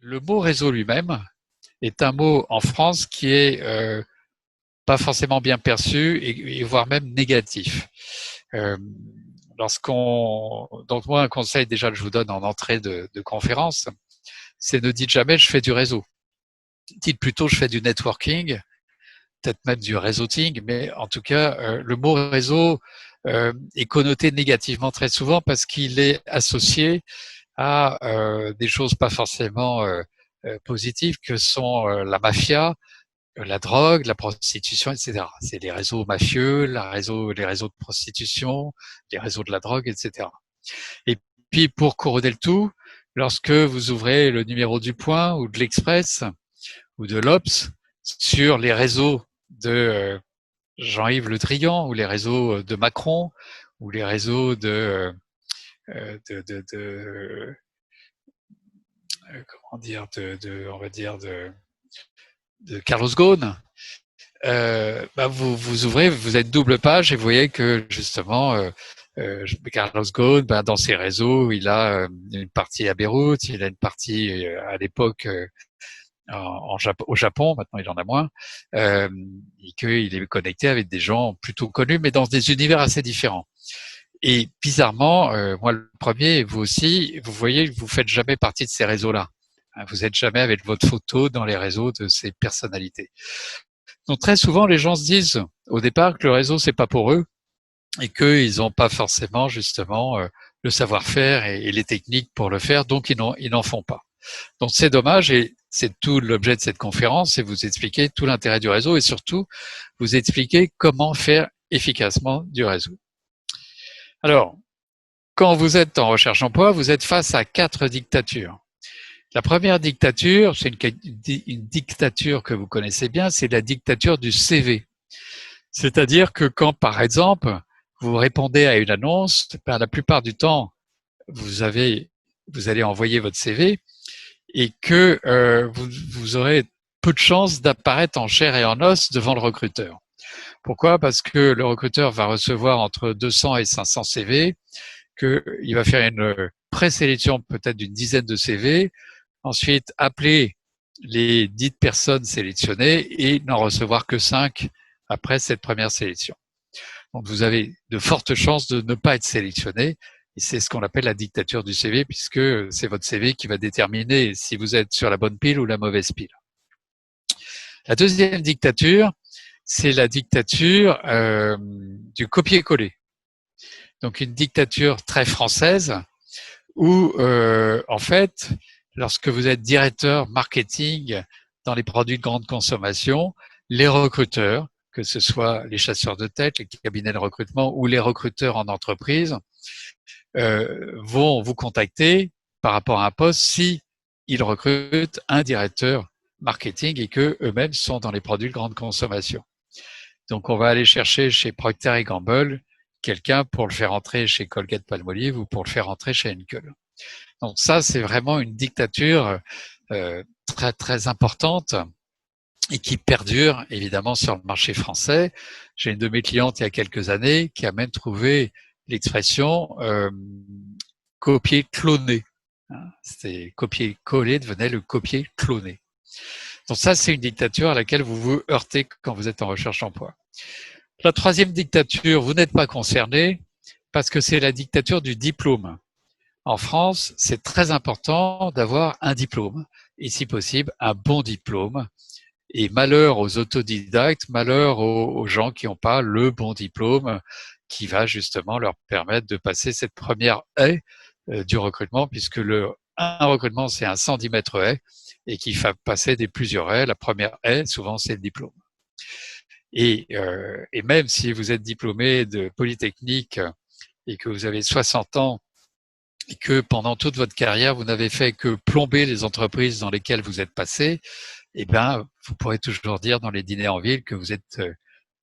le mot réseau lui-même est un mot en France qui est pas forcément bien perçu et voire même négatif. Euh, donc moi, un conseil déjà que je vous donne en entrée de conférence, c'est ne dites jamais je fais du réseau. Dites plutôt je fais du networking, peut-être même du réseauting, mais en tout cas, le mot réseau est connoté négativement très souvent parce qu'il est associé à des choses pas forcément positives que sont la mafia, la drogue, la prostitution, etc. C'est les réseaux mafieux, les réseaux de prostitution, les réseaux de la drogue, etc. Et puis, pour couronner le tout, lorsque vous ouvrez le numéro du Point ou de l'Express ou de l'Obs sur les réseaux de Jean-Yves Le Drian ou les réseaux de Macron ou les réseaux de comment dire, on va dire de Carlos Ghosn, vous ouvrez, vous êtes double page et vous voyez que justement Carlos Ghosn, dans ses réseaux, il a une partie à Beyrouth, il a une partie à l'époque au Japon, maintenant il en a moins, et qu'il est connecté avec des gens plutôt connus, mais dans des univers assez différents. Et bizarrement, moi le premier, et vous aussi, vous voyez, vous faites jamais partie de ces réseaux-là. Vous n'êtes jamais avec votre photo dans les réseaux de ces personnalités. Donc très souvent, les gens se disent au départ que le réseau c'est pas pour eux et qu'ils n'ont pas forcément justement le savoir-faire et les techniques pour le faire, donc ils n'en font pas. Donc c'est dommage et c'est tout l'objet de cette conférence, c'est vous expliquer tout l'intérêt du réseau et surtout vous expliquer comment faire efficacement du réseau. Alors, quand vous êtes en recherche d'emploi, vous êtes face à 4 dictatures. La première dictature, c'est une dictature que vous connaissez bien, c'est la dictature du CV. C'est-à-dire que quand, par exemple, vous répondez à une annonce, la plupart du temps, vous allez envoyer votre CV et que vous aurez peu de chances d'apparaître en chair et en os devant le recruteur. Pourquoi? Parce que le recruteur va recevoir entre 200 et 500 CV, qu'il va faire une présélection peut-être d'une dizaine de CV, ensuite appeler les dites personnes sélectionnées et n'en recevoir que 5 après cette première sélection. Donc vous avez de fortes chances de ne pas être sélectionné et c'est ce qu'on appelle la dictature du CV puisque c'est votre CV qui va déterminer si vous êtes sur la bonne pile ou la mauvaise pile. La deuxième dictature, c'est la dictature du copier-coller. Donc une dictature très française où en fait, lorsque vous êtes directeur marketing dans les produits de grande consommation, les recruteurs, que ce soit les chasseurs de tête, les cabinets de recrutement ou les recruteurs en entreprise, vont vous contacter par rapport à un poste si ils recrutent un directeur marketing et que eux-mêmes sont dans les produits de grande consommation. Donc, on va aller chercher chez Procter & Gamble quelqu'un pour le faire entrer chez Colgate-Palmolive ou pour le faire entrer chez Henkel. Donc ça, c'est vraiment une dictature très très importante et qui perdure évidemment sur le marché français. J'ai une de mes clientes il y a quelques années qui a même trouvé l'expression copier-cloner. C'était copier-coller devenait le copier-cloner. Donc ça, c'est une dictature à laquelle vous vous heurtez quand vous êtes en recherche d'emploi. La troisième dictature, vous n'êtes pas concerné parce que c'est la dictature du diplôme. En France, c'est très important d'avoir un diplôme et si possible un bon diplôme. Et malheur aux autodidactes, malheur aux gens qui n'ont pas le bon diplôme qui va justement leur permettre de passer cette première haie du recrutement puisque un recrutement c'est un 110 mètres haie et qu'il faut passer des plusieurs haies. La première haie, souvent c'est le diplôme. Et même si vous êtes diplômé de Polytechnique et que vous avez 60 ans et que pendant toute votre carrière, vous n'avez fait que plomber les entreprises dans lesquelles vous êtes passé, eh bien, vous pourrez toujours dire dans les dîners en ville que vous êtes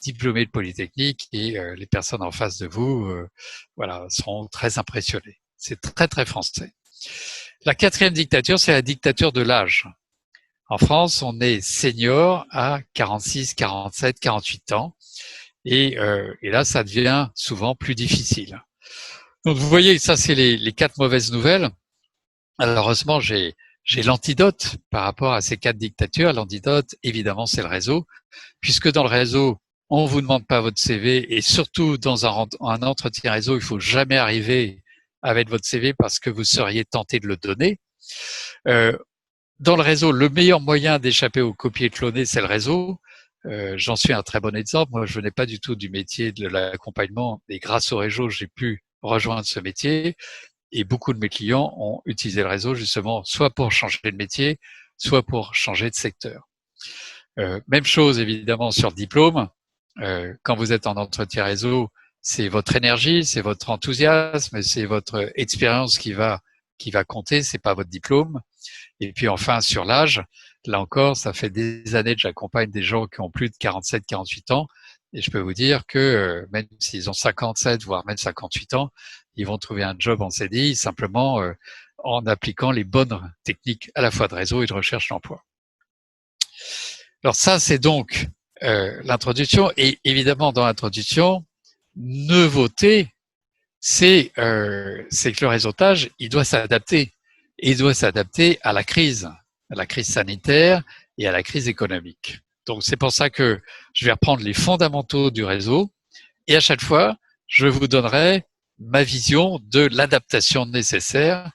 diplômé de Polytechnique et les personnes en face de vous, seront très impressionnées. C'est très, très français. La quatrième dictature, c'est la dictature de l'âge. En France, on est senior à 46, 47, 48 ans et là, ça devient souvent plus difficile. Donc, vous voyez, ça, c'est les 4 mauvaises nouvelles. Alors, heureusement, j'ai j'ai l'antidote par rapport à ces quatre dictatures. L'antidote, évidemment, c'est le réseau, puisque dans le réseau, on vous demande pas votre CV, et surtout dans un entretien réseau, il faut jamais arriver avec votre CV parce que vous seriez tenté de le donner. Dans le réseau, le meilleur moyen d'échapper au copier-cloner, c'est le réseau. J'en suis un très bon exemple. Moi, je venais pas du tout du métier de l'accompagnement, et grâce au réseau, j'ai pu rejoindre ce métier. Et beaucoup de mes clients ont utilisé le réseau justement, soit pour changer de métier, soit pour changer de secteur. Même chose évidemment sur le diplôme. Quand vous êtes en entretien réseau, c'est votre énergie, c'est votre enthousiasme, c'est votre expérience qui va compter, c'est pas votre diplôme. Et puis enfin sur l'âge, là encore, ça fait des années que j'accompagne des gens qui ont plus de 47, 48 ans, et je peux vous dire que même s'ils ont 57, voire même 58 ans, ils vont trouver un job en CDI simplement en appliquant les bonnes techniques à la fois de réseau et de recherche d'emploi. Alors ça, c'est donc l'introduction. Et évidemment, dans l'introduction, nouveauté, c'est que le réseautage, il doit s'adapter. Et il doit s'adapter à la crise sanitaire et à la crise économique. Donc c'est pour ça que je vais reprendre les fondamentaux du réseau, et à chaque fois, je vous donnerai ma vision de l'adaptation nécessaire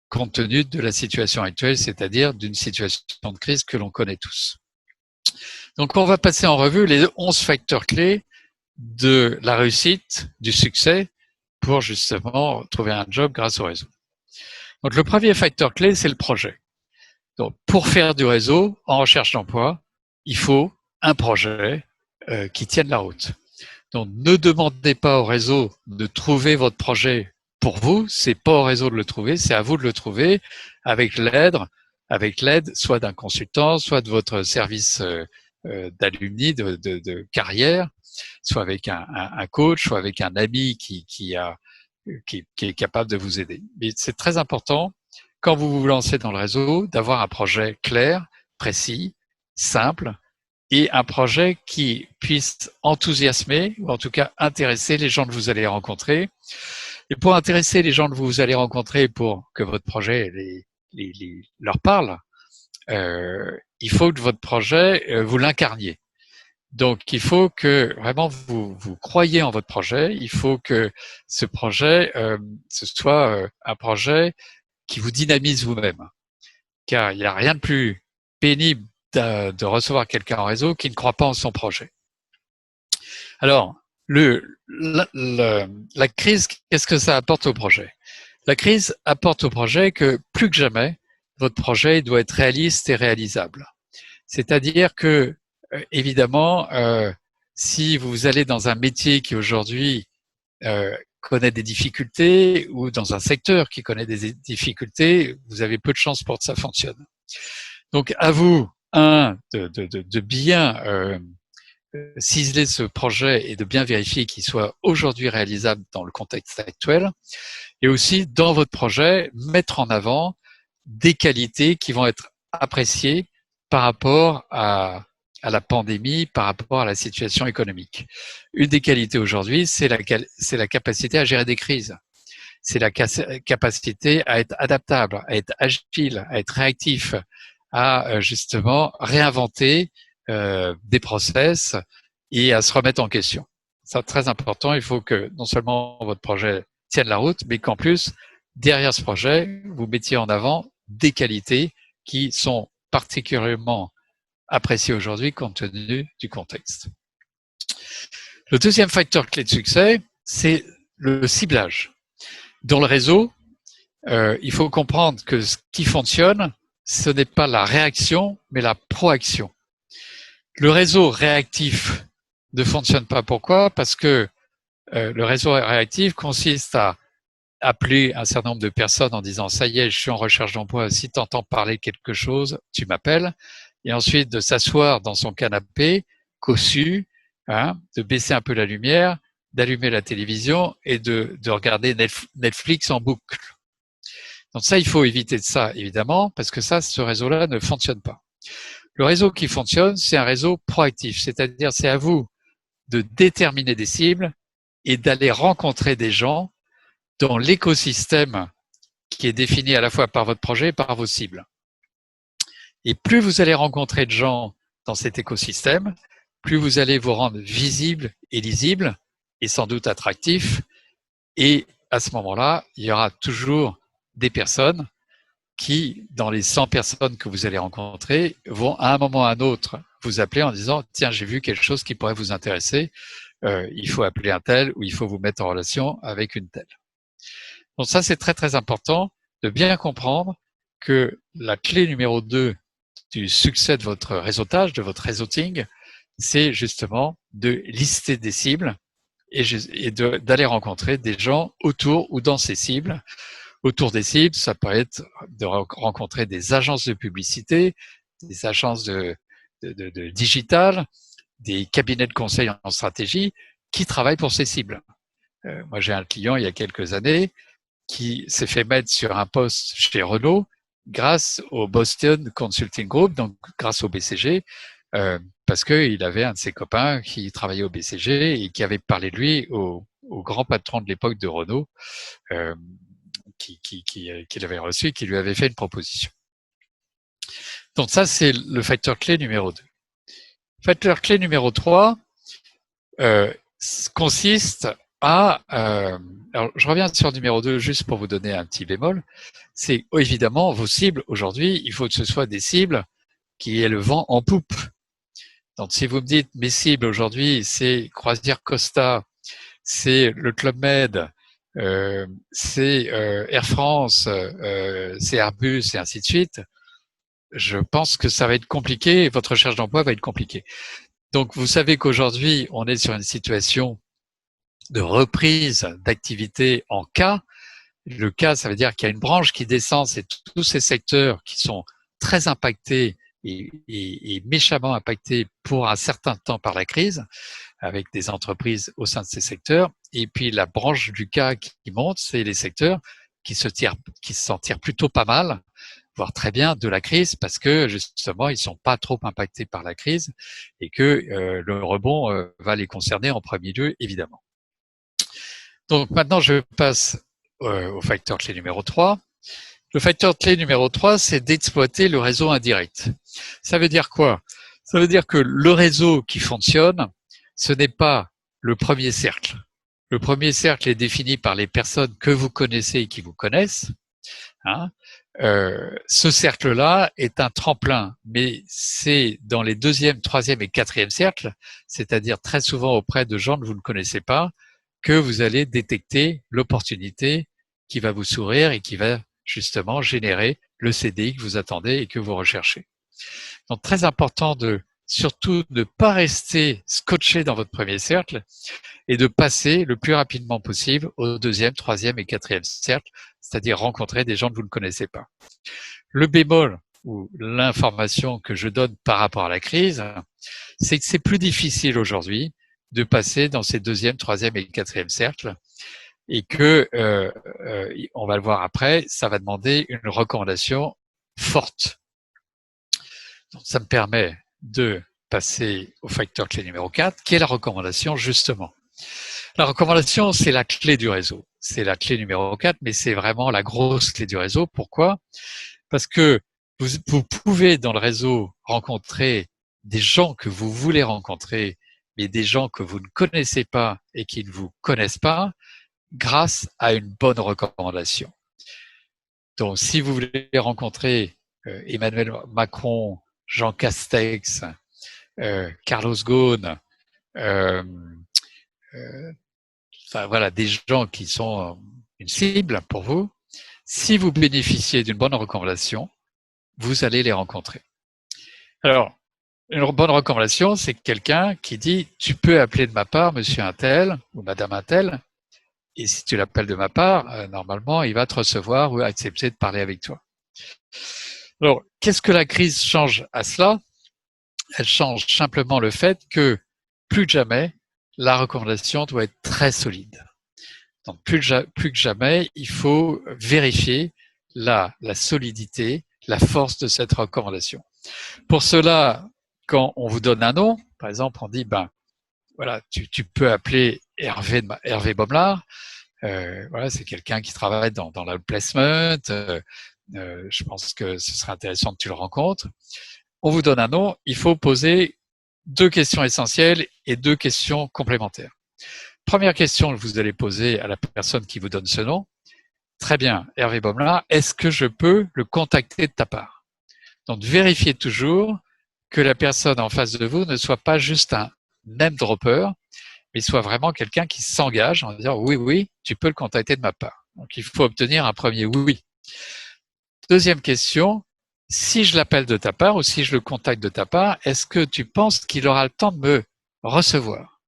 compte tenu de la situation actuelle, c'est-à-dire d'une situation de crise que l'on connaît tous. Donc on va passer en revue les 11 facteurs clés de la réussite, du succès, pour justement trouver un job grâce au réseau. Donc le premier facteur clé, c'est le projet. Donc pour faire du réseau en recherche d'emploi, il faut un projet qui tienne la route. Donc ne demandez pas au réseau de trouver votre projet pour vous, c'est pas au réseau de le trouver, c'est à vous de le trouver avec l'aide soit d'un consultant, soit de votre service d'alumni, de carrière, soit avec un coach, soit avec un ami qui est capable de vous aider. Mais c'est très important, quand vous vous lancez dans le réseau, d'avoir un projet clair, précis, simple, et un projet qui puisse enthousiasmer, ou en tout cas intéresser les gens que vous allez rencontrer. Et pour intéresser les gens que vous allez rencontrer, pour que votre projet leur parle, il faut que votre projet, vous l'incarniez. Donc, il faut que vraiment vous croyez en votre projet. Il faut que ce projet, ce soit un projet qui vous dynamise vous-même. Car il n'y a rien de plus pénible de recevoir quelqu'un en réseau qui ne croit pas en son projet. Alors, la crise, qu'est-ce que ça apporte au projet? La crise apporte au projet que plus que jamais, votre projet doit être réaliste et réalisable. C'est-à-dire que, évidemment, si vous allez dans un métier qui aujourd'hui connaît des difficultés, ou dans un secteur qui connaît des difficultés, vous avez peu de chances pour que ça fonctionne. Donc, à vous, de bien ciseler ce projet et de bien vérifier qu'il soit aujourd'hui réalisable dans le contexte actuel, et aussi dans votre projet, mettre en avant des qualités qui vont être appréciées par rapport à la pandémie, par rapport à la situation économique. Une des qualités aujourd'hui, c'est la capacité à gérer des crises. C'est la capacité à être adaptable, à être agile, à être réactif, à justement réinventer des process et à se remettre en question. C'est très important. Il faut que non seulement votre projet tienne la route, mais qu'en plus, derrière ce projet, vous mettiez en avant des qualités qui sont particulièrement appréciées aujourd'hui compte tenu du contexte. Le deuxième facteur clé de succès, c'est le ciblage. Dans le réseau, il faut comprendre que ce qui fonctionne, ce n'est pas la réaction, mais la proaction. Le réseau réactif ne fonctionne pas. Pourquoi? Parce que le réseau réactif consiste à appeler un certain nombre de personnes en disant « ça y est, je suis en recherche d'emploi, si tu entends parler de quelque chose, tu m'appelles ». Et ensuite de s'asseoir dans son canapé, cossu, de baisser un peu la lumière, d'allumer la télévision et de regarder Netflix en boucle. Donc ça, il faut éviter ça, évidemment, parce que ça, ce réseau-là ne fonctionne pas. Le réseau qui fonctionne, c'est un réseau proactif, c'est-à-dire c'est à vous de déterminer des cibles et d'aller rencontrer des gens dans l'écosystème qui est défini à la fois par votre projet et par vos cibles. Et plus vous allez rencontrer de gens dans cet écosystème, plus vous allez vous rendre visible et lisible et sans doute attractif. Et à ce moment-là, il y aura toujours des personnes qui, dans les 100 personnes que vous allez rencontrer, vont à un moment ou à un autre vous appeler en disant « Tiens, j'ai vu quelque chose qui pourrait vous intéresser, il faut appeler un tel ou il faut vous mettre en relation avec une telle. » Donc ça, c'est très très important de bien comprendre que la clé numéro 2 du succès de votre réseautage, de votre réseauting, c'est justement de lister des cibles et d'aller rencontrer des gens autour ou dans ces cibles. Autour des cibles, ça peut être de rencontrer des agences de publicité, des agences de digital, des cabinets de conseil en stratégie qui travaillent pour ces cibles. Moi, j'ai un client il y a quelques années qui s'est fait mettre sur un poste chez Renault grâce au Boston Consulting Group, donc grâce au BCG, parce qu'il avait un de ses copains qui travaillait au BCG et qui avait parlé de lui au grand patron de l'époque de Renault, qu'il avait reçu, qui lui avait fait une proposition. Donc ça, c'est le facteur clé numéro 2. Facteur clé numéro 3 consiste à... alors, je reviens sur le numéro 2 juste pour vous donner un petit bémol. C'est évidemment vos cibles aujourd'hui, il faut que ce soit des cibles qui aient le vent en poupe. Donc si vous me dites mes cibles aujourd'hui, c'est Croisière Costa, c'est le Club Med, c'est Air France, c'est Airbus et ainsi de suite, je pense que ça va être compliqué et votre recherche d'emploi va être compliquée. Donc vous savez qu'aujourd'hui, on est sur une situation de reprise d'activité en cas. Le cas, ça veut dire qu'il y a une branche qui descend, c'est tous ces secteurs qui sont très impactés et méchamment impactés pour un certain temps par la crise, avec des entreprises au sein de ces secteurs. Et puis la branche du cas qui monte, c'est les secteurs qui s'en tirent plutôt pas mal, voire très bien de la crise, parce que justement, ils sont pas trop impactés par la crise et que le rebond va les concerner en premier lieu, évidemment. Donc maintenant, je passe au facteur clé numéro 3. Le facteur clé numéro 3, c'est d'exploiter le réseau indirect. Ça veut dire quoi? Ça veut dire que le réseau qui fonctionne, ce n'est pas le premier cercle. Le premier cercle est défini par les personnes que vous connaissez et qui vous connaissent. Hein. Ce cercle-là est un tremplin, mais c'est dans les deuxième, troisième et quatrième cercles, c'est-à-dire très souvent auprès de gens que vous ne connaissez pas, que vous allez détecter l'opportunité qui va vous sourire et qui va justement générer le CDI que vous attendez et que vous recherchez. Donc très important de surtout ne pas rester scotché dans votre premier cercle et de passer le plus rapidement possible au deuxième, troisième et quatrième cercle, c'est-à-dire rencontrer des gens que vous ne connaissez pas. Le bémol ou l'information que je donne par rapport à la crise, c'est que c'est plus difficile aujourd'hui de passer dans ces deuxième, troisième et quatrième cercles et que, on va le voir après, ça va demander une recommandation forte. Donc, ça me permet de passer au facteur clé numéro 4, qui est la recommandation justement. La recommandation, c'est la clé du réseau. C'est la clé numéro 4, mais c'est vraiment la grosse clé du réseau. Pourquoi? Parce que vous pouvez dans le réseau rencontrer des gens que vous voulez rencontrer, mais des gens que vous ne connaissez pas et qui ne vous connaissent pas, grâce à une bonne recommandation. Donc, si vous voulez rencontrer Emmanuel Macron, Jean Castex, Carlos Ghosn, enfin voilà, des gens qui sont une cible pour vous, si vous bénéficiez d'une bonne recommandation, vous allez les rencontrer. Alors, une bonne recommandation, c'est quelqu'un qui dit « Tu peux appeler de ma part monsieur untel ou madame untel, et si tu l'appelles de ma part, normalement, il va te recevoir ou accepter de parler avec toi. » Alors, qu'est-ce que la crise change à cela? Elle change simplement le fait que, plus que jamais, la recommandation doit être très solide. Donc, plus que jamais, il faut vérifier la solidité, la force de cette recommandation. Pour cela, quand on vous donne un nom, par exemple, on dit, ben, voilà, tu peux appeler Hervé Bomelard. Voilà, c'est quelqu'un qui travaille dans le placement, je pense que ce serait intéressant que tu le rencontres. On vous donne un nom, il faut poser 2 questions essentielles et 2 questions complémentaires. Première question que vous allez poser à la personne qui vous donne ce nom. Très bien, Hervé Baumelin, est-ce que je peux le contacter de ta part? Donc, vérifiez toujours que la personne en face de vous ne soit pas juste un name dropper, mais soit vraiment quelqu'un qui s'engage en disant oui, oui, tu peux le contacter de ma part. Donc, il faut obtenir un premier oui. Deuxième question, si je l'appelle de ta part ou si je le contacte de ta part, est-ce que tu penses qu'il aura le temps de me recevoir?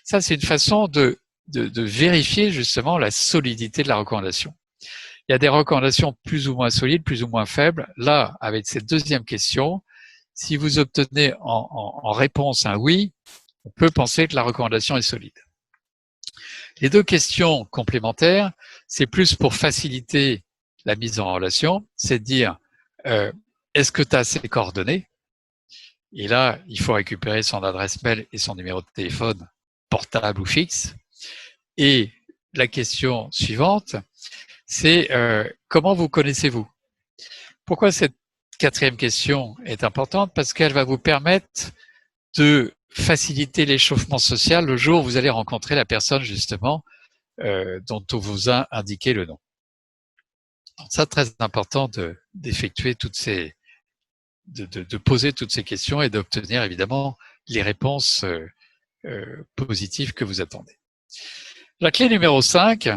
Ça, c'est une façon de vérifier justement la solidité de la recommandation. Il y a des recommandations plus ou moins solides, plus ou moins faibles. Là, avec cette deuxième question, si vous obtenez en réponse un oui, on peut penser que la recommandation est solide. Les 2 questions complémentaires, c'est plus pour faciliter la mise en relation, c'est de dire est-ce que tu as ses coordonnées? Et là, il faut récupérer son adresse mail et son numéro de téléphone portable ou fixe. Et la question suivante, c'est comment vous connaissez-vous? Pourquoi cette 4e question est importante? Parce qu'elle va vous permettre de faciliter l'échauffement social le jour où vous allez rencontrer la personne justement dont on vous a indiqué le nom. Donc ça, très important d'effectuer toutes ces, de poser toutes ces questions et d'obtenir évidemment les réponses positives que vous attendez. La clé numéro 5,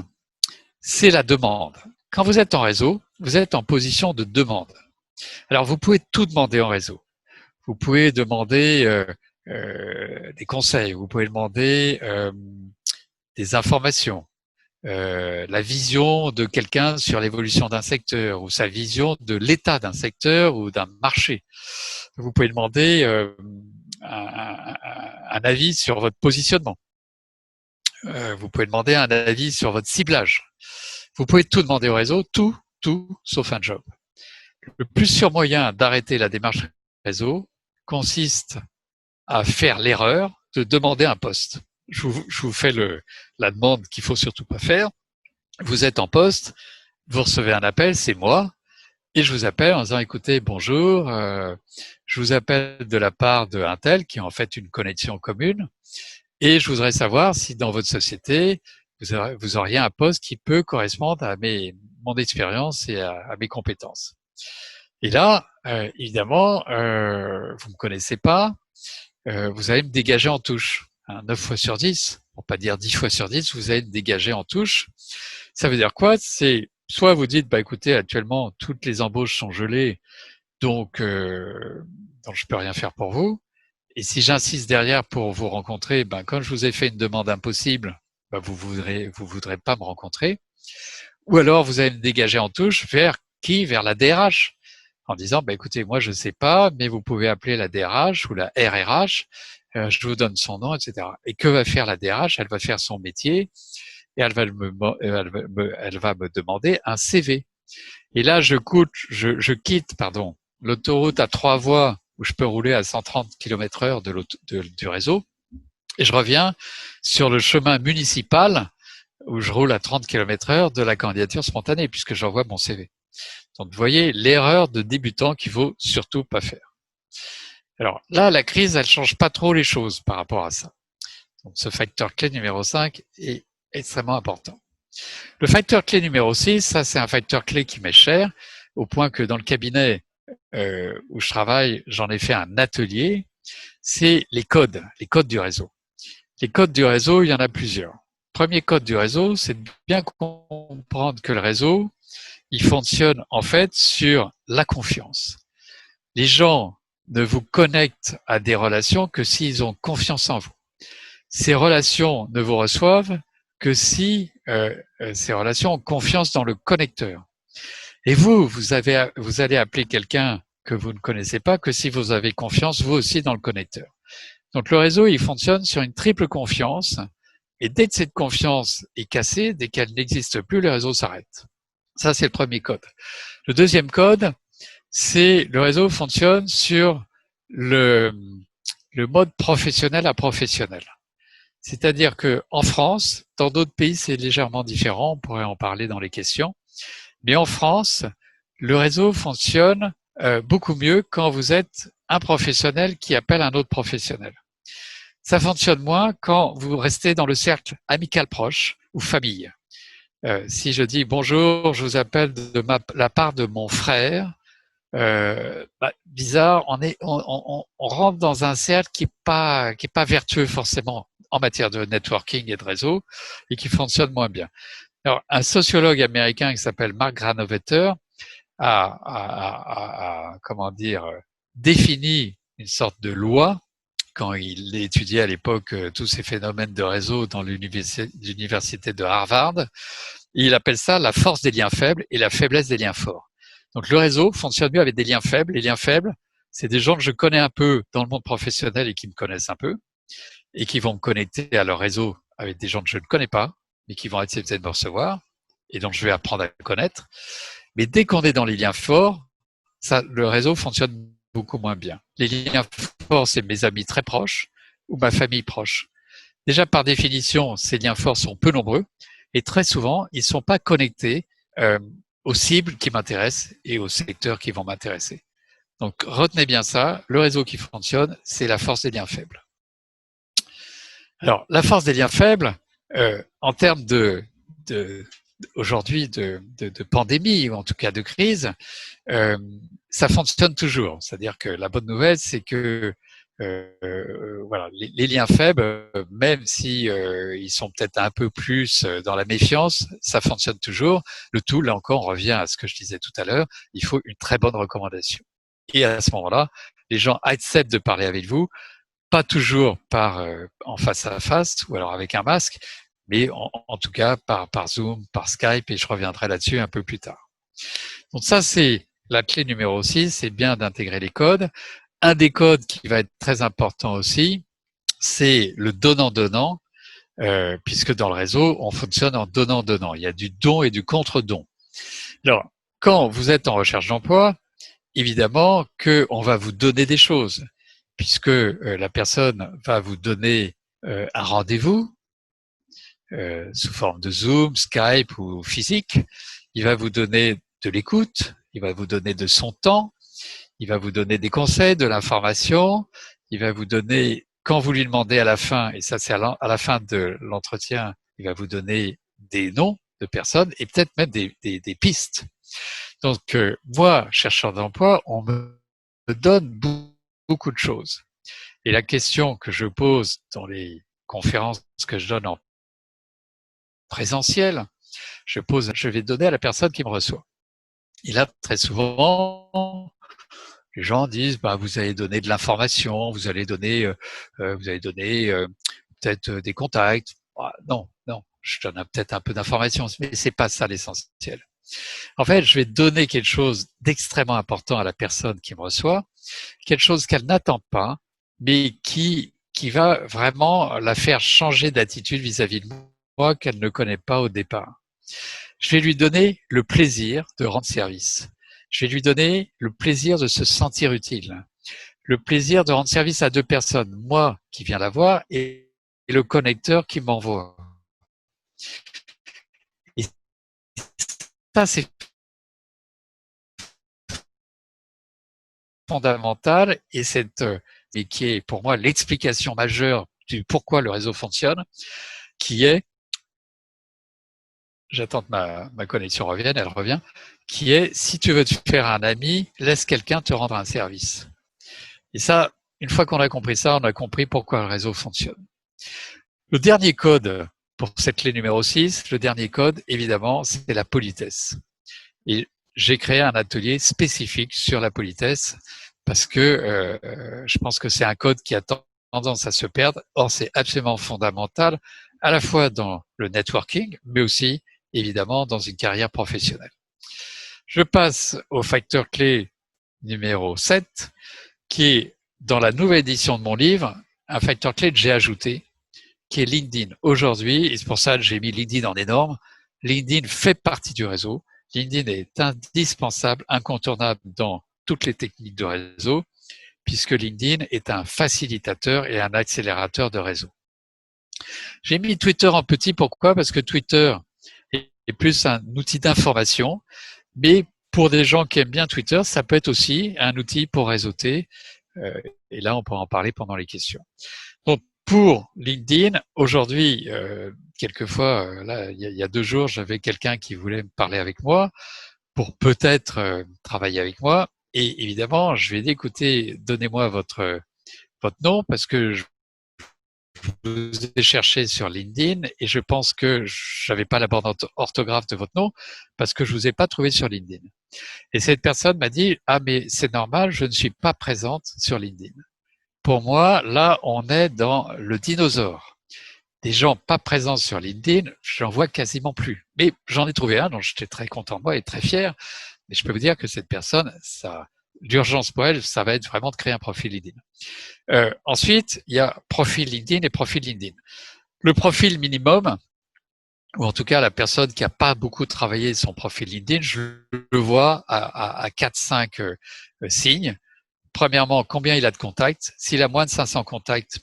c'est la demande. Quand vous êtes en réseau, vous êtes en position de demande. Alors, vous pouvez tout demander en réseau. Vous pouvez demander des conseils, vous pouvez demander des informations, la vision de quelqu'un sur l'évolution d'un secteur ou sa vision de l'état d'un secteur ou d'un marché. Vous pouvez demander un avis sur votre positionnement. Vous pouvez demander un avis sur votre ciblage. Vous pouvez tout demander au réseau, tout sauf un job. Le plus sûr moyen d'arrêter la démarche réseau consiste à faire l'erreur de demander un poste. Je vous fais la demande qu'il faut surtout pas faire. Vous êtes en poste, vous recevez un appel, c'est moi, et je vous appelle en disant écoutez, bonjour, je vous appelle de la part de un tel qui est en fait une connexion commune, et je voudrais savoir si dans votre société vous auriez un poste qui peut correspondre à mon expérience et à mes compétences. Et là, évidemment, vous me connaissez pas, vous allez me dégager en touche. 9 fois sur 10, pour pas dire 10 fois sur 10, vous allez me dégager en touche. Ça veut dire quoi? C'est soit vous dites, bah écoutez, actuellement toutes les embauches sont gelées, donc je peux rien faire pour vous. Et si j'insiste derrière pour vous rencontrer, ben quand je vous ai fait une demande impossible, ben vous voudrez pas me rencontrer. Ou alors vous allez me dégager en touche vers qui? Vers la DRH, en disant, bah écoutez, moi je sais pas, mais vous pouvez appeler la DRH ou la RRH. Je vous donne son nom, etc. Et que va faire la DRH? Elle va faire son métier et elle va me demander un CV. Et là, je quitte l'autoroute à 3 voies où je peux rouler à 130 km/h du réseau, et je reviens sur le chemin municipal où je roule à 30 km/h de la candidature spontanée, puisque j'envoie mon CV. Donc, vous voyez l'erreur de débutant qu'il faut surtout pas faire. Alors là, la crise, elle change pas trop les choses par rapport à ça. Donc, ce facteur clé numéro 5 est extrêmement important. Le facteur clé numéro 6, ça c'est un facteur clé qui m'est cher, au point que dans le cabinet où je travaille, j'en ai fait un atelier, c'est les codes du réseau. Les codes du réseau, il y en a plusieurs. Premier code du réseau, c'est de bien comprendre que le réseau, il fonctionne en fait sur la confiance. Les gens ne vous connectent à des relations que s'ils ont confiance en vous. Ces relations ne vous reçoivent que si ces relations ont confiance dans le connecteur. Et vous allez appeler quelqu'un que vous ne connaissez pas que si vous avez confiance vous aussi dans le connecteur. Donc le réseau, il fonctionne sur une triple confiance, et dès que cette confiance est cassée, dès qu'elle n'existe plus, le réseau s'arrête. Ça, c'est le premier code. Le deuxième code, c'est le réseau fonctionne sur le mode professionnel à professionnel. C'est-à-dire que en France, dans d'autres pays, c'est légèrement différent, on pourrait en parler dans les questions, mais en France, le réseau fonctionne beaucoup mieux quand vous êtes un professionnel qui appelle un autre professionnel. Ça fonctionne moins quand vous restez dans le cercle amical proche ou famille. Si je dis bonjour, je vous appelle de la part de mon frère, bizarre, on rentre dans un cercle qui est pas vertueux forcément en matière de networking et de réseau et qui fonctionne moins bien. Alors, un sociologue américain qui s'appelle Mark Granovetter comment dire, défini une sorte de loi quand il étudiait à l'époque tous ces phénomènes de réseau dans l'université de Harvard. Il appelle ça la force des liens faibles et la faiblesse des liens forts. Donc le réseau fonctionne mieux avec des liens faibles. Les liens faibles, c'est des gens que je connais un peu dans le monde professionnel et qui me connaissent un peu et qui vont me connecter à leur réseau avec des gens que je ne connais pas, mais qui vont accepter de me recevoir et dont je vais apprendre à connaître. Mais dès qu'on est dans les liens forts, le réseau fonctionne beaucoup moins bien. Les liens forts, c'est mes amis très proches ou ma famille proche. Déjà, par définition, ces liens forts sont peu nombreux et très souvent, ils ne sont pas connectés aux cibles qui m'intéressent et aux secteurs qui vont m'intéresser. Donc, retenez bien ça. Le réseau qui fonctionne, c'est la force des liens faibles. Alors, la force des liens faibles, en termes aujourd'hui de pandémie ou en tout cas de crise, ça fonctionne toujours. C'est-à-dire que la bonne nouvelle, c'est que voilà, les liens faibles, même si ils sont peut-être un peu plus dans la méfiance, ça fonctionne toujours. Le tout, là encore, on revient à ce que je disais tout à l'heure, il faut une très bonne recommandation. Et à ce moment-là, les gens acceptent de parler avec vous, pas toujours en face à face ou alors avec un masque, mais en tout cas par Zoom, par Skype, et je reviendrai là-dessus un peu plus tard. Donc ça, c'est la clé numéro 6, c'est bien d'intégrer les codes. Un des codes qui va être très important aussi, c'est le donnant-donnant, puisque dans le réseau, on fonctionne en donnant-donnant. Il y a du don et du contre-don. Alors, quand vous êtes en recherche d'emploi, évidemment qu'on va vous donner des choses, puisque la personne va vous donner un rendez-vous sous forme de Zoom, Skype ou physique. Il va vous donner de l'écoute, il va vous donner de son temps, il va vous donner des conseils, de l'information, il va vous donner, quand vous lui demandez à la fin, et ça c'est à la fin de l'entretien, il va vous donner des noms de personnes et peut-être même des pistes. Donc moi, chercheur d'emploi, on me donne beaucoup de choses. Et la question que je pose dans les conférences que je donne en présentiel, je vais donner à la personne qui me reçoit. Et là, très souvent, les gens disent, vous allez donner de l'information, vous allez donner peut-être des contacts. Non, je donne peut-être un peu d'informations, mais c'est pas ça l'essentiel. En fait, je vais donner quelque chose d'extrêmement important à la personne qui me reçoit, quelque chose qu'elle n'attend pas, mais qui va vraiment la faire changer d'attitude vis-à-vis de moi qu'elle ne connaît pas au départ. Je vais lui donner le plaisir de rendre service. Je vais lui donner le plaisir de se sentir utile, le plaisir de rendre service à deux personnes, moi qui viens la voir et le connecteur qui m'envoie. Et ça, c'est fondamental et qui est pour moi l'explication majeure du pourquoi le réseau fonctionne, qui est, j'attends que ma connexion revienne, elle revient, qui est, si tu veux te faire un ami, laisse quelqu'un te rendre un service. Et ça, une fois qu'on a compris ça, on a compris pourquoi le réseau fonctionne. Le dernier code pour cette clé numéro 6, le dernier code, évidemment, c'est la politesse. Et j'ai créé un atelier spécifique sur la politesse parce que je pense que c'est un code qui a tendance à se perdre. Or, c'est absolument fondamental, à la fois dans le networking, mais aussi, évidemment, dans une carrière professionnelle. Je passe au facteur clé numéro 7, qui est, dans la nouvelle édition de mon livre, un facteur clé que j'ai ajouté, qui est LinkedIn. Aujourd'hui, et c'est pour ça que j'ai mis LinkedIn en énorme, LinkedIn fait partie du réseau. LinkedIn est indispensable, incontournable dans toutes les techniques de réseau, puisque LinkedIn est un facilitateur et un accélérateur de réseau. J'ai mis Twitter en petit, pourquoi? Parce que Twitter est plus un outil d'information, mais pour des gens qui aiment bien Twitter, ça peut être aussi un outil pour réseauter. Et là, on pourra en parler pendant les questions. Donc, pour LinkedIn, aujourd'hui, quelquefois, là, il y a 2 jours, j'avais quelqu'un qui voulait me parler avec moi pour peut-être travailler avec moi. Et évidemment, je lui ai dit, écoutez, donnez-moi votre nom parce que je vous ai cherché sur LinkedIn et je pense que j'avais pas la bonne orthographe de votre nom parce que je vous ai pas trouvé sur LinkedIn. Et cette personne m'a dit, ah mais c'est normal, je ne suis pas présente sur LinkedIn. Pour moi, là, on est dans le dinosaure. Des gens pas présents sur LinkedIn, j'en vois quasiment plus. Mais j'en ai trouvé un dont j'étais très content de moi et très fier. Mais je peux vous dire que cette personne, l'urgence pour elle, ça va être vraiment de créer un profil LinkedIn. Ensuite, il y a profil LinkedIn et profil LinkedIn. Le profil minimum, ou en tout cas la personne qui n'a pas beaucoup travaillé son profil LinkedIn, je le vois à 4-5 signes. Premièrement, combien il a de contacts. S'il a moins de 500 contacts,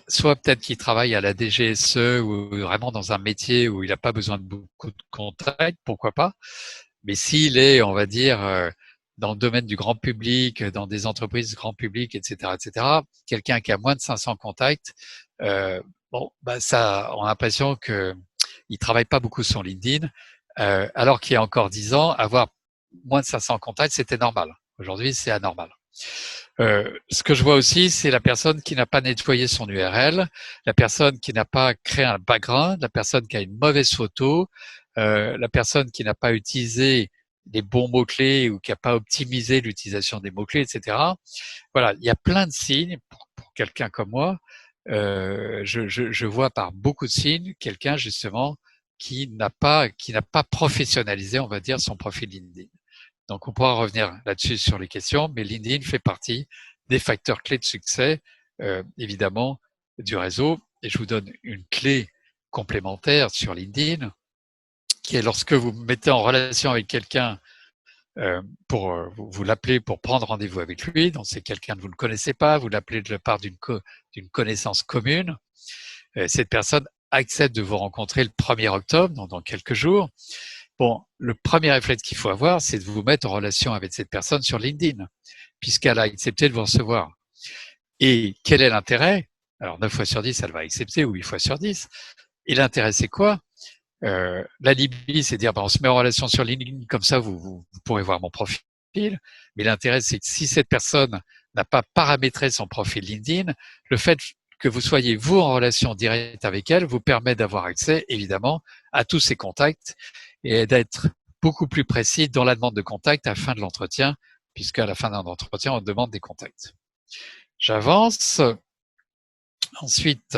soit peut-être qu'il travaille à la DGSE ou vraiment dans un métier où il n'a pas besoin de beaucoup de contacts, pourquoi pas. Mais s'il est, on va dire, dans le domaine du grand public, dans des entreprises grand public, etc., quelqu'un qui a moins de 500 contacts, ça, on a l'impression que il travaille pas beaucoup sur LinkedIn, alors qu'il y a encore 10 ans, avoir moins de 500 contacts, c'était normal. Aujourd'hui, c'est anormal. Ce que je vois aussi, c'est la personne qui n'a pas nettoyé son URL, la personne qui n'a pas créé un background, la personne qui a une mauvaise photo, la personne qui n'a pas utilisé les bons mots-clés ou qui n'a pas optimisé l'utilisation des mots-clés, etc. Voilà, il y a plein de signes pour quelqu'un comme moi. Je vois par beaucoup de signes quelqu'un justement qui n'a pas professionnalisé, on va dire, son profil LinkedIn. Donc, on pourra revenir là-dessus sur les questions, mais LinkedIn fait partie des facteurs clés de succès, évidemment, du réseau. Et je vous donne une clé complémentaire sur LinkedIn, qui est lorsque vous vous mettez en relation avec quelqu'un pour vous l'appelez pour prendre rendez-vous avec lui, donc c'est quelqu'un que vous ne connaissez pas, vous l'appelez de la part d'une connaissance commune. Cette personne accepte de vous rencontrer le 1er octobre, donc dans quelques jours. Bon, le premier réflexe qu'il faut avoir, c'est de vous mettre en relation avec cette personne sur LinkedIn, puisqu'elle a accepté de vous recevoir. Et quel est l'intérêt? Alors, 9 fois sur 10, elle va accepter, ou 8 fois sur 10. Et l'intérêt, c'est quoi? L'alibi, c'est de dire, on se met en relation sur LinkedIn, comme ça, vous pourrez voir mon profil. Mais l'intérêt, c'est que si cette personne n'a pas paramétré son profil LinkedIn, le fait que vous soyez, vous, en relation directe avec elle, vous permet d'avoir accès, évidemment, à tous ses contacts et d'être beaucoup plus précis dans la demande de contact à la fin de l'entretien, puisqu'à la fin d'un entretien, on demande des contacts. J'avance. Ensuite,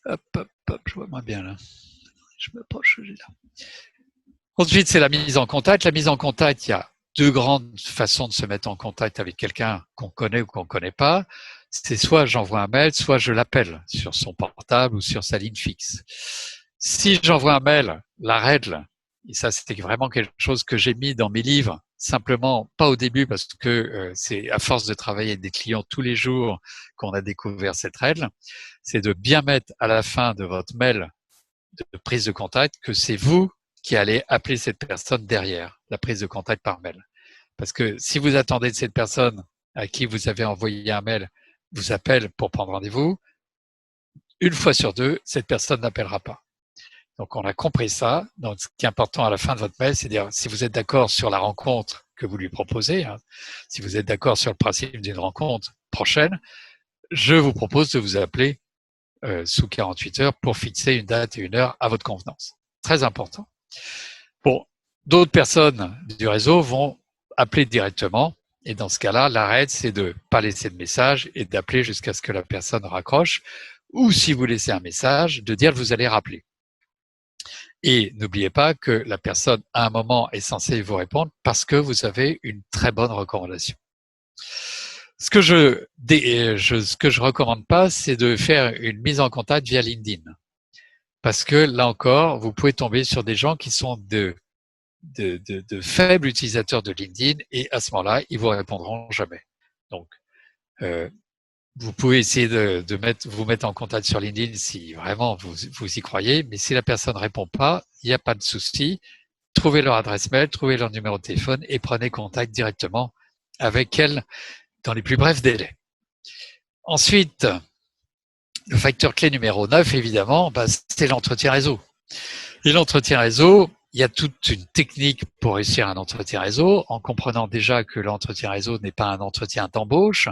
je vois moins bien là. Je m'approche, là. Ensuite, c'est la mise en contact. La mise en contact, il y a 2 grandes façons de se mettre en contact avec quelqu'un qu'on connaît ou qu'on ne connaît pas. C'est soit j'envoie un mail, soit je l'appelle sur son portable ou sur sa ligne fixe. Si j'envoie un mail, la règle, et ça c'était vraiment quelque chose que j'ai mis dans mes livres, simplement pas au début parce que c'est à force de travailler avec des clients tous les jours qu'on a découvert cette règle, c'est de bien mettre à la fin de votre mail de prise de contact que c'est vous qui allez appeler cette personne derrière la prise de contact par mail. Parce que si vous attendez de cette personne à qui vous avez envoyé un mail vous appelle pour prendre rendez-vous, 1 fois sur 2, cette personne n'appellera pas. Donc, on a compris ça. Donc, ce qui est important à la fin de votre mail, c'est de dire si vous êtes d'accord sur la rencontre que vous lui proposez, si vous êtes d'accord sur le principe d'une rencontre prochaine, je vous propose de vous appeler sous 48 heures pour fixer une date et une heure à votre convenance. Très important. Bon, d'autres personnes du réseau vont appeler directement. Et dans ce cas-là, la règle, c'est de ne pas laisser de message et d'appeler jusqu'à ce que la personne raccroche. Ou si vous laissez un message, de dire que vous allez rappeler. Et n'oubliez pas que la personne, à un moment, est censée vous répondre parce que vous avez une très bonne recommandation. Ce que je recommande pas, c'est de faire une mise en contact via LinkedIn. Parce que là encore, vous pouvez tomber sur des gens qui sont de faibles utilisateurs de LinkedIn et à ce moment-là, ils vous répondront jamais. Donc, vous pouvez essayer de vous mettre en contact sur LinkedIn si vraiment vous y croyez, mais si la personne ne répond pas, il n'y a pas de souci. trouvez leur adresse mail, trouvez leur numéro de téléphone et prenez contact directement avec elles dans les plus brefs délais. Ensuite, le facteur clé numéro 9, évidemment, c'est l'entretien réseau. Et l'entretien réseau, il y a toute une technique pour réussir un entretien réseau, en comprenant déjà que l'entretien réseau n'est pas un entretien d'embauche.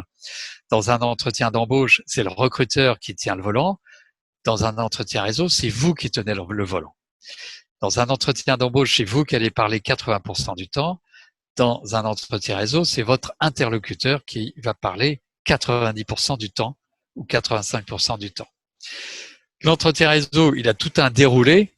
Dans un entretien d'embauche, c'est le recruteur qui tient le volant. Dans un entretien réseau, c'est vous qui tenez le volant. Dans un entretien d'embauche, c'est vous qui allez parler 80% du temps. Dans un entretien réseau, c'est votre interlocuteur qui va parler 90% du temps ou 85% du temps. L'entretien réseau, il a tout un déroulé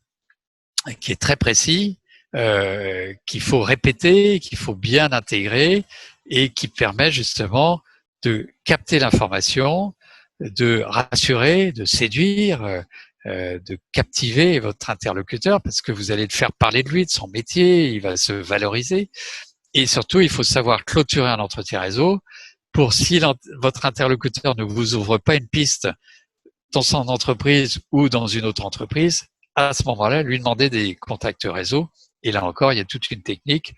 qui est très précis, qu'il faut répéter, qu'il faut bien intégrer et qui permet justement de capter l'information, de rassurer, de séduire, de captiver votre interlocuteur parce que vous allez le faire parler de lui, de son métier, il va se valoriser. Et surtout, il faut savoir clôturer un entretien réseau pour si votre interlocuteur ne vous ouvre pas une piste dans son entreprise ou dans une autre entreprise, à ce moment-là, lui demander des contacts réseau. Et là encore, il y a toute une technique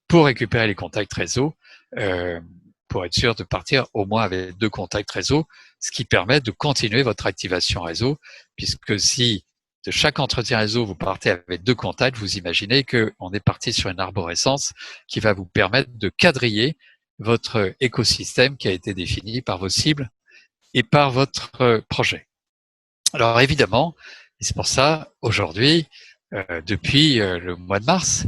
pour récupérer les contacts réseau, pour être sûr de partir au moins avec 2 contacts réseau, ce qui permet de continuer votre activation réseau, puisque si de chaque entretien réseau, vous partez avec 2 contacts, vous imaginez qu'on est parti sur une arborescence qui va vous permettre de quadriller votre écosystème qui a été défini par vos cibles et par votre projet. Alors évidemment, et c'est pour ça, aujourd'hui, depuis le mois de mars,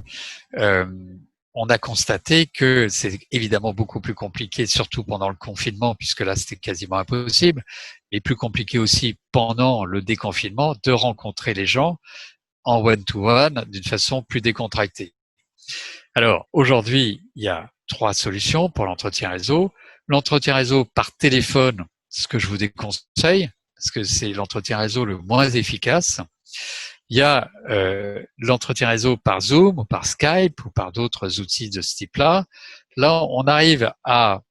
on a constaté que c'est évidemment beaucoup plus compliqué, surtout pendant le confinement, puisque là, c'était quasiment impossible, mais plus compliqué aussi pendant le déconfinement, de rencontrer les gens en one-to-one d'une façon plus décontractée. Alors, aujourd'hui, il y a 3 solutions pour l'entretien réseau. L'entretien réseau par téléphone, ce que je vous déconseille, parce que c'est l'entretien réseau le moins efficace. Il y a l'entretien réseau par Zoom ou par Skype ou par d'autres outils de ce type-là. Là, on arrive à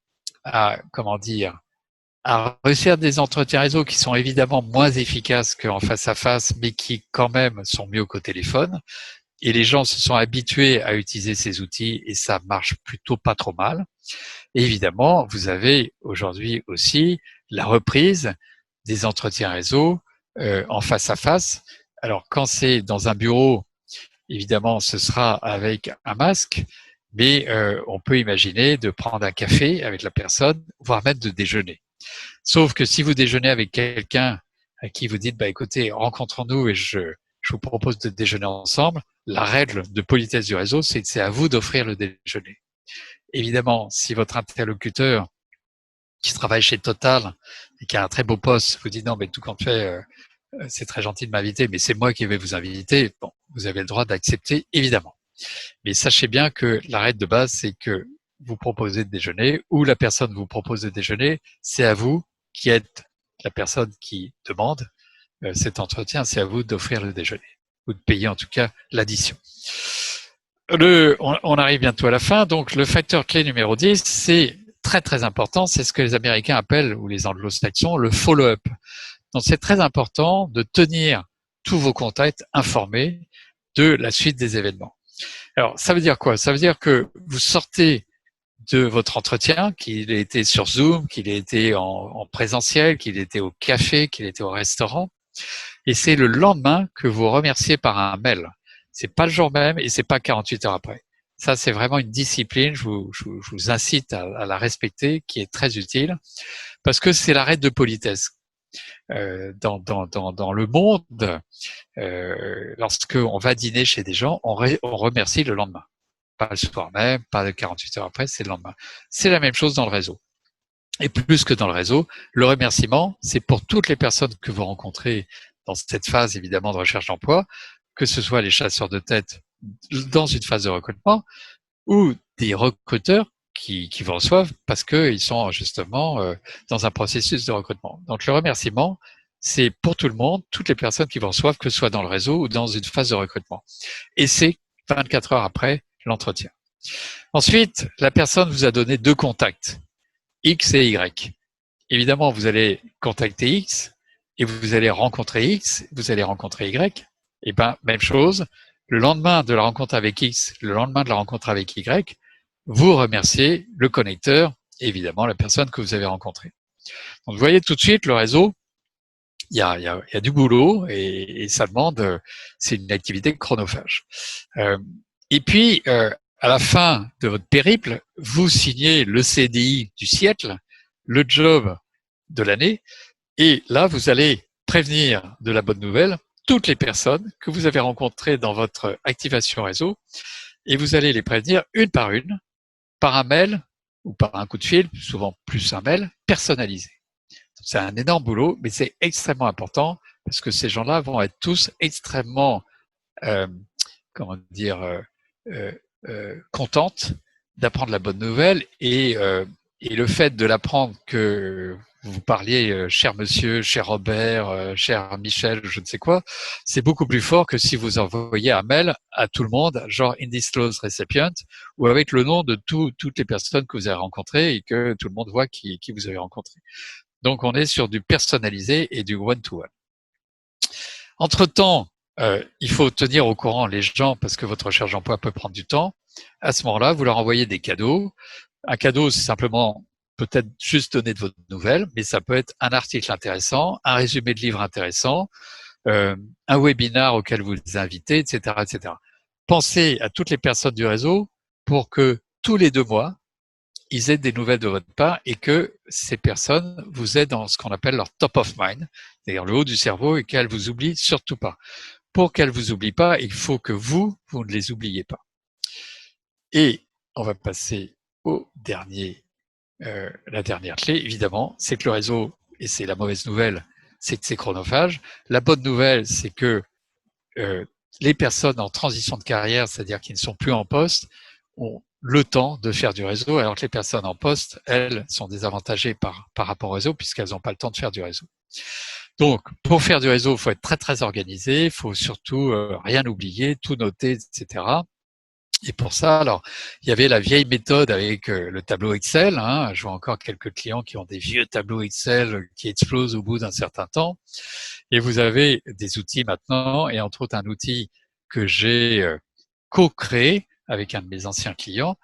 réussir des entretiens réseau qui sont évidemment moins efficaces qu'en face à face, mais qui quand même sont mieux qu'au téléphone. Et les gens se sont habitués à utiliser ces outils et ça marche plutôt pas trop mal. Et évidemment, vous avez aujourd'hui aussi la reprise des entretiens réseau en face à face. Alors, quand c'est dans un bureau, évidemment, ce sera avec un masque, mais on peut imaginer de prendre un café avec la personne, voire même de déjeuner. Sauf que si vous déjeunez avec quelqu'un à qui vous dites, écoutez, rencontrons-nous et je vous propose de déjeuner ensemble, la règle de politesse du réseau, c'est que c'est à vous d'offrir le déjeuner. Évidemment, si votre interlocuteur qui travaille chez Total et qui a un très beau poste vous dit non, mais tout compte fait, c'est très gentil de m'inviter, mais c'est moi qui vais vous inviter. Bon, vous avez le droit d'accepter, évidemment. Mais sachez bien que la règle de base, c'est que vous proposez de déjeuner ou la personne vous propose de déjeuner, c'est à vous qui êtes la personne qui demande cet entretien, c'est à vous d'offrir le déjeuner ou de payer en tout cas l'addition. On arrive bientôt à la fin, donc le facteur clé numéro 10, c'est très très important, c'est ce que les Américains appellent, ou les Anglo-Saxons, le follow-up. Donc c'est très important de tenir tous vos contacts informés de la suite des événements. Alors ça veut dire quoi? Ça veut dire que vous sortez de votre entretien, qu'il ait été sur Zoom, qu'il ait été en présentiel, qu'il ait été au café, qu'il ait été au restaurant, et c'est le lendemain que vous remerciez par un mail. C'est pas le jour même et c'est pas 48 heures après. Ça, c'est vraiment une discipline. Je vous incite à la respecter, qui est très utile, parce que c'est la règle de politesse. Dans le monde, lorsque on va dîner chez des gens, on remercie le lendemain. Pas le soir même, pas 48 heures après, c'est le lendemain. C'est la même chose dans le réseau. Et plus que dans le réseau, le remerciement, c'est pour toutes les personnes que vous rencontrez dans cette phase, évidemment, de recherche d'emploi, que ce soit les chasseurs de tête dans une phase de recrutement ou des recruteurs qui vous reçoivent parce qu'ils sont justement dans un processus de recrutement. Donc le remerciement, c'est pour tout le monde, toutes les personnes qui vous reçoivent, que ce soit dans le réseau ou dans une phase de recrutement. Et c'est 24 heures après l'entretien. Ensuite, la personne vous a donné 2 contacts, X et Y. Évidemment, vous allez contacter X et vous allez rencontrer X, vous allez rencontrer Y. Et même chose, le lendemain de la rencontre avec X, le lendemain de la rencontre avec Y, vous remerciez le connecteur, et évidemment la personne que vous avez rencontrée. Donc vous voyez tout de suite le réseau, il y a du boulot et ça demande, c'est une activité chronophage. Et puis, à la fin de votre périple, vous signez le CDI du siècle, le job de l'année, et là, vous allez prévenir de la bonne nouvelle toutes les personnes que vous avez rencontrées dans votre activation réseau, et vous allez les prévenir une, par un mail ou par un coup de fil, souvent plus un mail, personnalisé. C'est un énorme boulot, mais c'est extrêmement important parce que ces gens-là vont être tous extrêmement, comment dire, contentes d'apprendre la bonne nouvelle et le fait de l'apprendre que vous parliez, cher monsieur, cher Robert, cher Michel, je ne sais quoi, c'est beaucoup plus fort que si vous envoyez un mail à tout le monde, genre undisclosed recipient, ou avec le nom de toutes les personnes que vous avez rencontrées et que tout le monde voit qui vous avez rencontré. Donc, on est sur du personnalisé et du one-to-one. Entre-temps, il faut tenir au courant les gens parce que votre recherche d'emploi peut prendre du temps. À ce moment-là, vous leur envoyez des cadeaux. Un cadeau, c'est simplement peut-être juste donner de votre nouvelle, mais ça peut être un article intéressant, un résumé de livre intéressant, un webinaire auquel vous les invitez, etc., etc. Pensez à toutes les personnes du réseau pour que tous les 2 mois, ils aient des nouvelles de votre part et que ces personnes vous aident dans ce qu'on appelle leur top of mind, c'est-à-dire le haut du cerveau, et qu'elles vous oublient surtout pas. Pour qu'elles vous oublient pas, il faut que vous ne les oubliez pas. Et on va passer au dernier, la dernière clé, évidemment, c'est que le réseau, et c'est la mauvaise nouvelle, c'est que c'est chronophage. La bonne nouvelle, c'est que les personnes en transition de carrière, c'est-à-dire qui ne sont plus en poste, ont le temps de faire du réseau, alors que les personnes en poste, elles, sont désavantagées par rapport au réseau puisqu'elles n'ont pas le temps de faire du réseau. Donc, pour faire du réseau, il faut être très très organisé, il faut surtout rien oublier, tout noter, etc. Et pour ça, alors, il y avait la vieille méthode avec le tableau Excel. Hein. Je vois encore quelques clients qui ont des vieux tableaux Excel qui explosent au bout d'un certain temps. Et vous avez des outils maintenant, et entre autres un outil que j'ai co-créé avec un de mes anciens clients,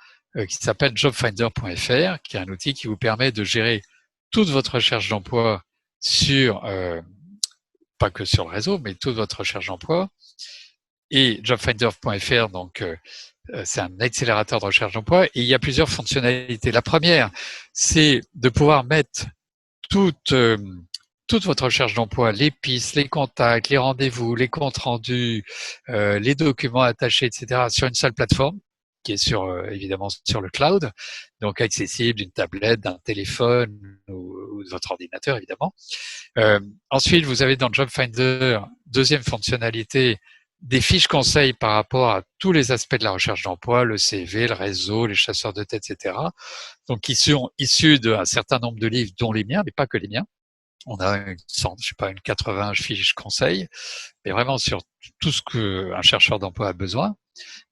qui s'appelle jobfinder.fr, qui est un outil qui vous permet de gérer toute votre recherche d'emploi sur, pas que sur le réseau, mais toute votre recherche d'emploi. Et jobfinder.fr, donc, c'est un accélérateur de recherche d'emploi, et il y a plusieurs fonctionnalités. La première, c'est de pouvoir mettre toute votre recherche d'emploi, les pistes, les contacts, les rendez-vous, les comptes rendus, les documents attachés, etc., sur une seule plateforme qui est évidemment sur le cloud, donc accessible d'une tablette, d'un téléphone ou de votre ordinateur, évidemment. Ensuite, vous avez dans Job Finder, deuxième fonctionnalité, des fiches conseils par rapport à tous les aspects de la recherche d'emploi, le CV, le réseau, les chasseurs de tête, etc. Donc, qui sont issus d'un certain nombre de livres, dont les miens, mais pas que les miens. On a une 80 fiches conseils, mais vraiment sur tout ce qu'un chercheur d'emploi a besoin,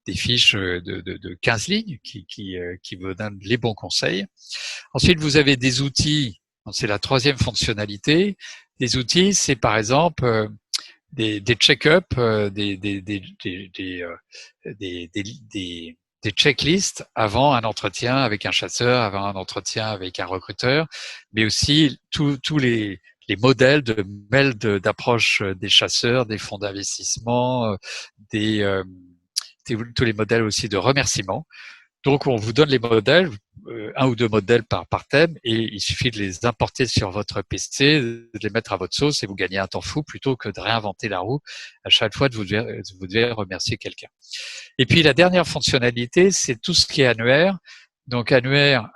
des fiches de 15 lignes qui vous donnent les bons conseils. Ensuite, vous avez des outils, c'est la troisième fonctionnalité. Des outils, c'est par exemple des check-up, des checklists avant un entretien avec un chasseur, avant un entretien avec un recruteur, mais aussi tous les modèles de mails d'approche des chasseurs, des fonds d'investissement, tous les modèles aussi de remerciement. Donc, on vous donne les modèles, un ou deux modèles par thème, et il suffit de les importer sur votre PC, de les mettre à votre sauce, et vous gagnez un temps fou plutôt que de réinventer la roue à chaque fois que vous devez remercier quelqu'un. Et puis, la dernière fonctionnalité, c'est tout ce qui est annuaire. Donc, annuaire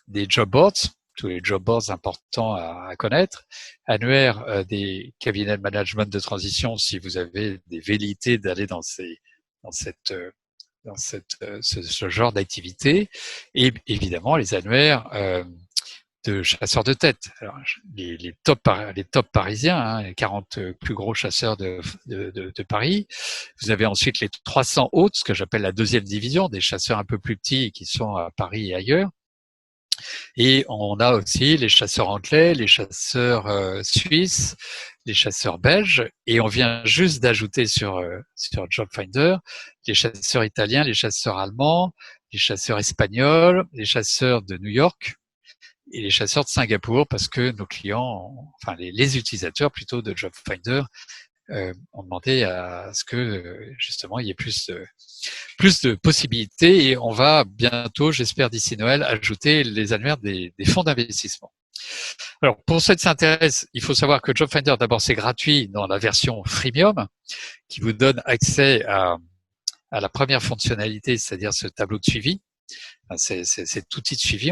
des job boards, tous les job boards importants à connaître, annuaire des cabinets de management de transition si vous avez des velléités d'aller dans ce genre d'activité, et évidemment les annuaires de chasseurs de tête. Alors, les top parisiens, hein, les 40 plus gros chasseurs de Paris. Vous avez ensuite les 300 autres, ce que j'appelle la deuxième division, des chasseurs un peu plus petits qui sont à Paris et ailleurs. Et on a aussi les chasseurs anglais, les chasseurs suisses, les chasseurs belges, et on vient juste d'ajouter sur Job Finder les chasseurs italiens, les chasseurs allemands, les chasseurs espagnols, les chasseurs de New York et les chasseurs de Singapour, parce que nos clients, enfin les utilisateurs plutôt de Job Finder, ont demandé à ce que justement il y ait plus de possibilités, et on va bientôt, j'espère d'ici Noël, ajouter les annuaires des fonds d'investissement. Alors, pour ceux qui s'intéressent, il faut savoir que Job Finder, d'abord, c'est gratuit dans la version freemium, qui vous donne accès à la première fonctionnalité, c'est-à-dire ce tableau de suivi. Enfin, c'est cet outil de suivi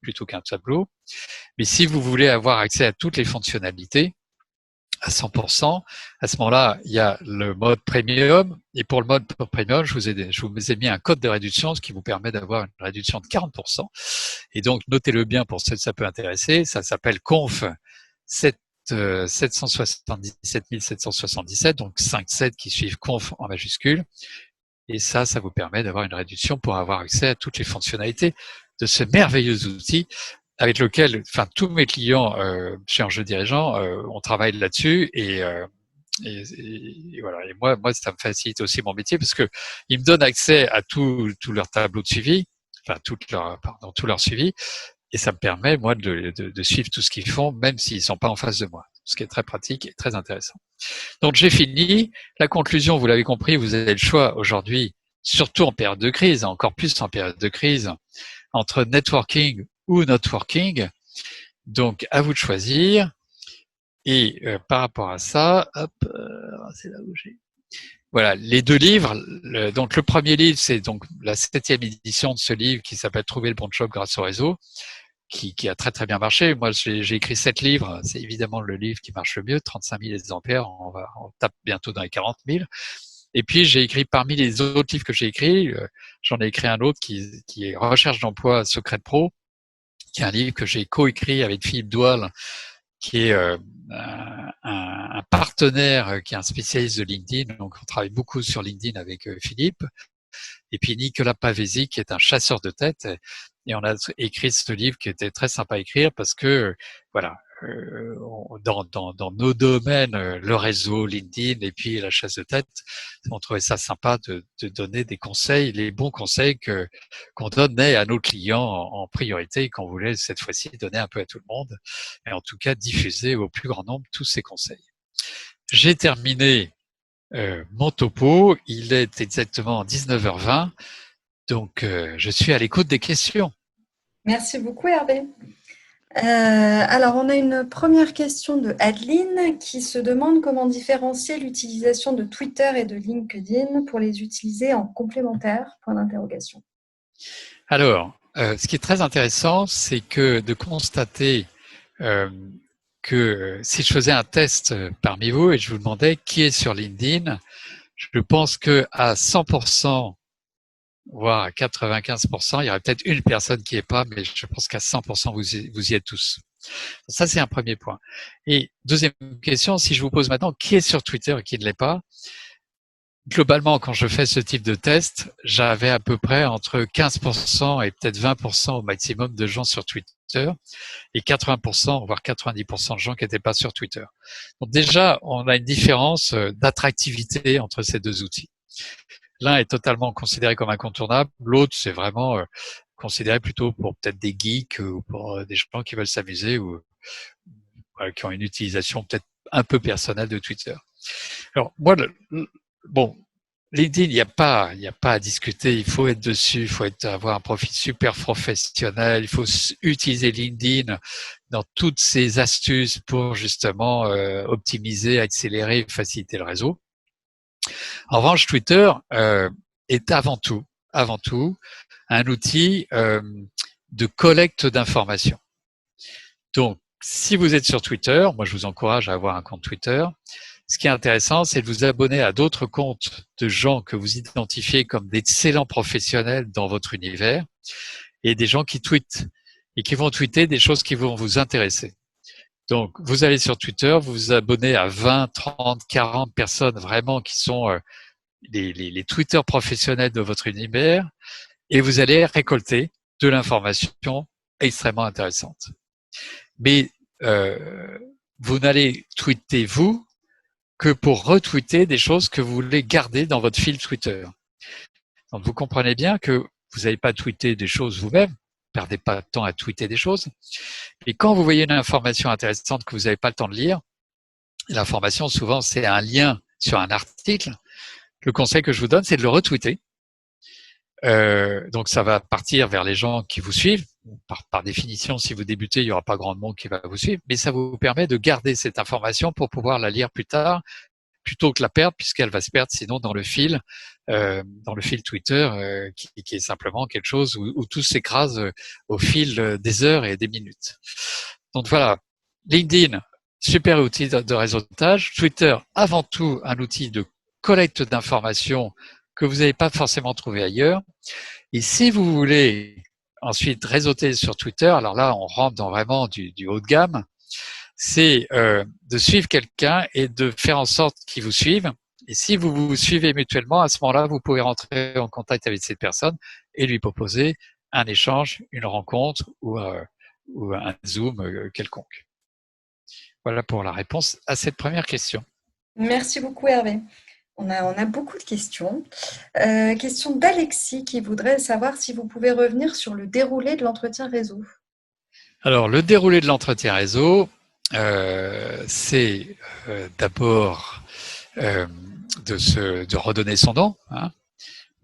plutôt qu'un tableau. Mais si vous voulez avoir accès à toutes les fonctionnalités à 100%, à ce moment-là, il y a le mode premium. Et pour le mode premium, je vous ai mis un code de réduction, ce qui vous permet d'avoir une réduction de 40%. Et donc, notez-le bien pour ceux que ça peut intéresser. Ça s'appelle conf 777 777, donc 5-7 qui suivent conf en majuscule. Et ça vous permet d'avoir une réduction pour avoir accès à toutes les fonctionnalités de ce merveilleux outil avec lequel, enfin, tous mes clients chez Enjeux Dirigeants, on travaille là-dessus, et voilà. Et moi, ça me facilite aussi mon métier, parce que ils me donnent accès à tout leur tableau de suivi, enfin tout leur suivi, et ça me permet moi de suivre tout ce qu'ils font, même s'ils sont pas en face de moi, ce qui est très pratique et très intéressant. Donc j'ai fini. La conclusion, vous l'avez compris, vous avez le choix aujourd'hui, surtout en période de crise, encore plus en période de crise, entre networking ou not working. Donc à vous de choisir. Et par rapport à ça, hop, c'est là où j'ai. Voilà, les deux livres. Donc le premier livre, c'est donc la 7e édition de ce livre qui s'appelle Trouver le bon job grâce au réseau, qui a très très bien marché. Moi, j'ai écrit 7 livres. C'est évidemment le livre qui marche le mieux, 35 000 exemplaires. On tape bientôt dans les 40 000. Et puis j'ai écrit, parmi les autres livres que j'ai écrits, j'en ai écrit un autre qui est Recherche d'emploi secret pro, qui est un livre que j'ai coécrit avec Philippe Doual, qui est un partenaire, qui est un spécialiste de LinkedIn. Donc, on travaille beaucoup sur LinkedIn avec Philippe. Et puis Nicolas Pavesi, qui est un chasseur de tête. Et on a écrit ce livre qui était très sympa à écrire, parce que, voilà, dans nos domaines, le réseau, LinkedIn et puis la chasse de tête, on trouvait ça sympa de donner des conseils, les bons conseils qu'on donnait à nos clients en priorité, et qu'on voulait cette fois-ci donner un peu à tout le monde, et en tout cas diffuser au plus grand nombre tous ces conseils. J'ai terminé mon topo. Il est exactement 19h20, donc je suis à l'écoute des questions. Merci beaucoup, Hervé. Alors, on a une première question de Adeline qui se demande comment différencier l'utilisation de Twitter et de LinkedIn pour les utiliser en complémentaire, point d'interrogation. Alors, ce qui est très intéressant, c'est que de constater que si je faisais un test parmi vous et je vous demandais qui est sur LinkedIn, je pense que à 100%, voire à 95%, il y aurait peut-être une personne qui est pas, mais je pense qu'à 100%, vous y êtes tous. Ça, c'est un premier point. Et deuxième question, si je vous pose maintenant qui est sur Twitter et qui ne l'est pas, globalement, quand je fais ce type de test, j'avais à peu près entre 15% et peut-être 20% au maximum de gens sur Twitter, et 80%, voire 90% de gens qui n'étaient pas sur Twitter. Donc déjà, on a une différence d'attractivité entre ces deux outils. L'un est totalement considéré comme incontournable, l'autre c'est vraiment considéré plutôt pour peut-être des geeks ou pour des gens qui veulent s'amuser, ou qui ont une utilisation peut-être un peu personnelle de Twitter. Alors moi, bon, LinkedIn, il n'y a pas à discuter. Il faut être dessus, il faut avoir un profil super professionnel. Il faut utiliser LinkedIn dans toutes ses astuces pour justement optimiser, accélérer, faciliter le réseau. En revanche, Twitter est avant tout un outil de collecte d'informations. Donc, si vous êtes sur Twitter, moi je vous encourage à avoir un compte Twitter. Ce qui est intéressant, c'est de vous abonner à d'autres comptes de gens que vous identifiez comme d'excellents professionnels dans votre univers, et des gens qui tweetent et qui vont tweeter des choses qui vont vous intéresser. Donc, vous allez sur Twitter, vous vous abonnez à 20, 30, 40 personnes vraiment qui sont les tweeters professionnels de votre univers, et vous allez récolter de l'information extrêmement intéressantes. Mais vous n'allez tweeter vous que pour retweeter des choses que vous voulez garder dans votre fil Twitter. Donc vous comprenez bien que vous n'allez pas tweeter des choses vous-même, perdez pas de temps à tweeter des choses. Et quand vous voyez une information intéressante que vous n'avez pas le temps de lire, l'information souvent c'est un lien sur un article, le conseil que je vous donne c'est de le retweeter. Donc ça va partir vers les gens qui vous suivent. Par définition, si vous débutez, il n'y aura pas grand monde qui va vous suivre, mais ça vous permet de garder cette information pour pouvoir la lire plus tard, plutôt que la perdre, puisqu'elle va se perdre sinon dans le fil Twitter, qui est simplement quelque chose où tout s'écrase au fil des heures et des minutes. Donc voilà, LinkedIn, super outil de réseautage. Twitter, avant tout, un outil de collecte d'informations que vous n'avez pas forcément trouvé ailleurs. Et si vous voulez ensuite réseauter sur Twitter, alors là, on rentre dans vraiment du haut de gamme, c'est de suivre quelqu'un et de faire en sorte qu'il vous suive. Et si vous vous suivez mutuellement, à ce moment-là, vous pouvez rentrer en contact avec cette personne et lui proposer un échange, une rencontre ou un Zoom quelconque. Voilà pour la réponse à cette première question. Merci beaucoup Hervé. On a beaucoup de questions. Question d'Alexis qui voudrait savoir si vous pouvez revenir sur le déroulé de l'entretien réseau. Alors, le déroulé de l'entretien réseau, c'est d'abord de redonner son nom. Hein.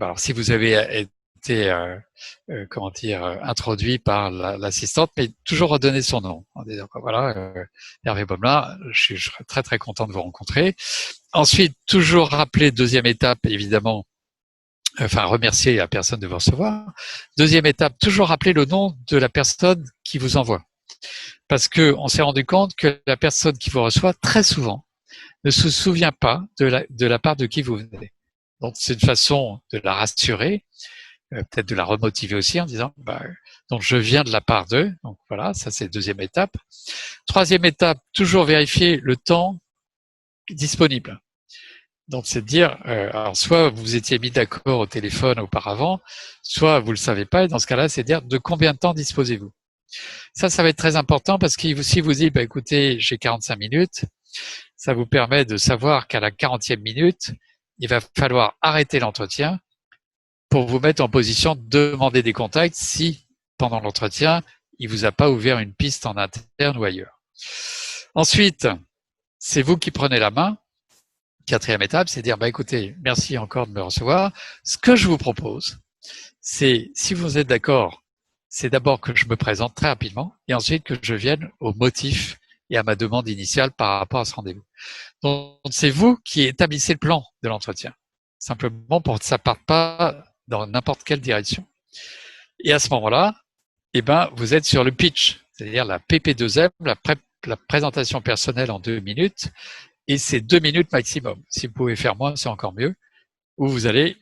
Alors, si vous avez été introduit par l'assistante, mais toujours redonner son nom. En disant, voilà, Hervé Baumelin, je serais très très content de vous rencontrer. Ensuite, toujours rappeler, deuxième étape, évidemment, remercier la personne de vous recevoir. Deuxième étape, toujours rappeler le nom de la personne qui vous envoie. Parce que on s'est rendu compte que la personne qui vous reçoit, très souvent, ne se souvient pas de la part de qui vous venez. Donc, c'est une façon de la rassurer, peut-être de la remotiver aussi en disant, donc je viens de la part d'eux. Donc voilà, ça c'est deuxième étape. Troisième étape, toujours vérifier le temps disponible. Donc c'est de dire, alors soit vous étiez mis d'accord au téléphone auparavant, soit vous le savez pas, et dans ce cas-là, c'est dire de combien de temps disposez-vous. Ça va être très important parce que si vous dites, écoutez, j'ai 45 minutes, ça vous permet de savoir qu'à la 40e minute, il va falloir arrêter l'entretien pour vous mettre en position de demander des contacts si, pendant l'entretien, il vous a pas ouvert une piste en interne ou ailleurs. Ensuite, c'est vous qui prenez la main. Quatrième étape, c'est dire, écoutez, merci encore de me recevoir. Ce que je vous propose, c'est, si vous êtes d'accord, c'est d'abord que je me présente très rapidement et ensuite que je vienne au motif et à ma demande initiale par rapport à ce rendez-vous. Donc, c'est vous qui établissez le plan de l'entretien, simplement pour que ça parte pas dans n'importe quelle direction. Et à ce moment-là, vous êtes sur le pitch, c'est-à-dire la PP2M, la présentation personnelle en 2 minutes, et c'est 2 minutes maximum. Si vous pouvez faire moins, c'est encore mieux, où vous allez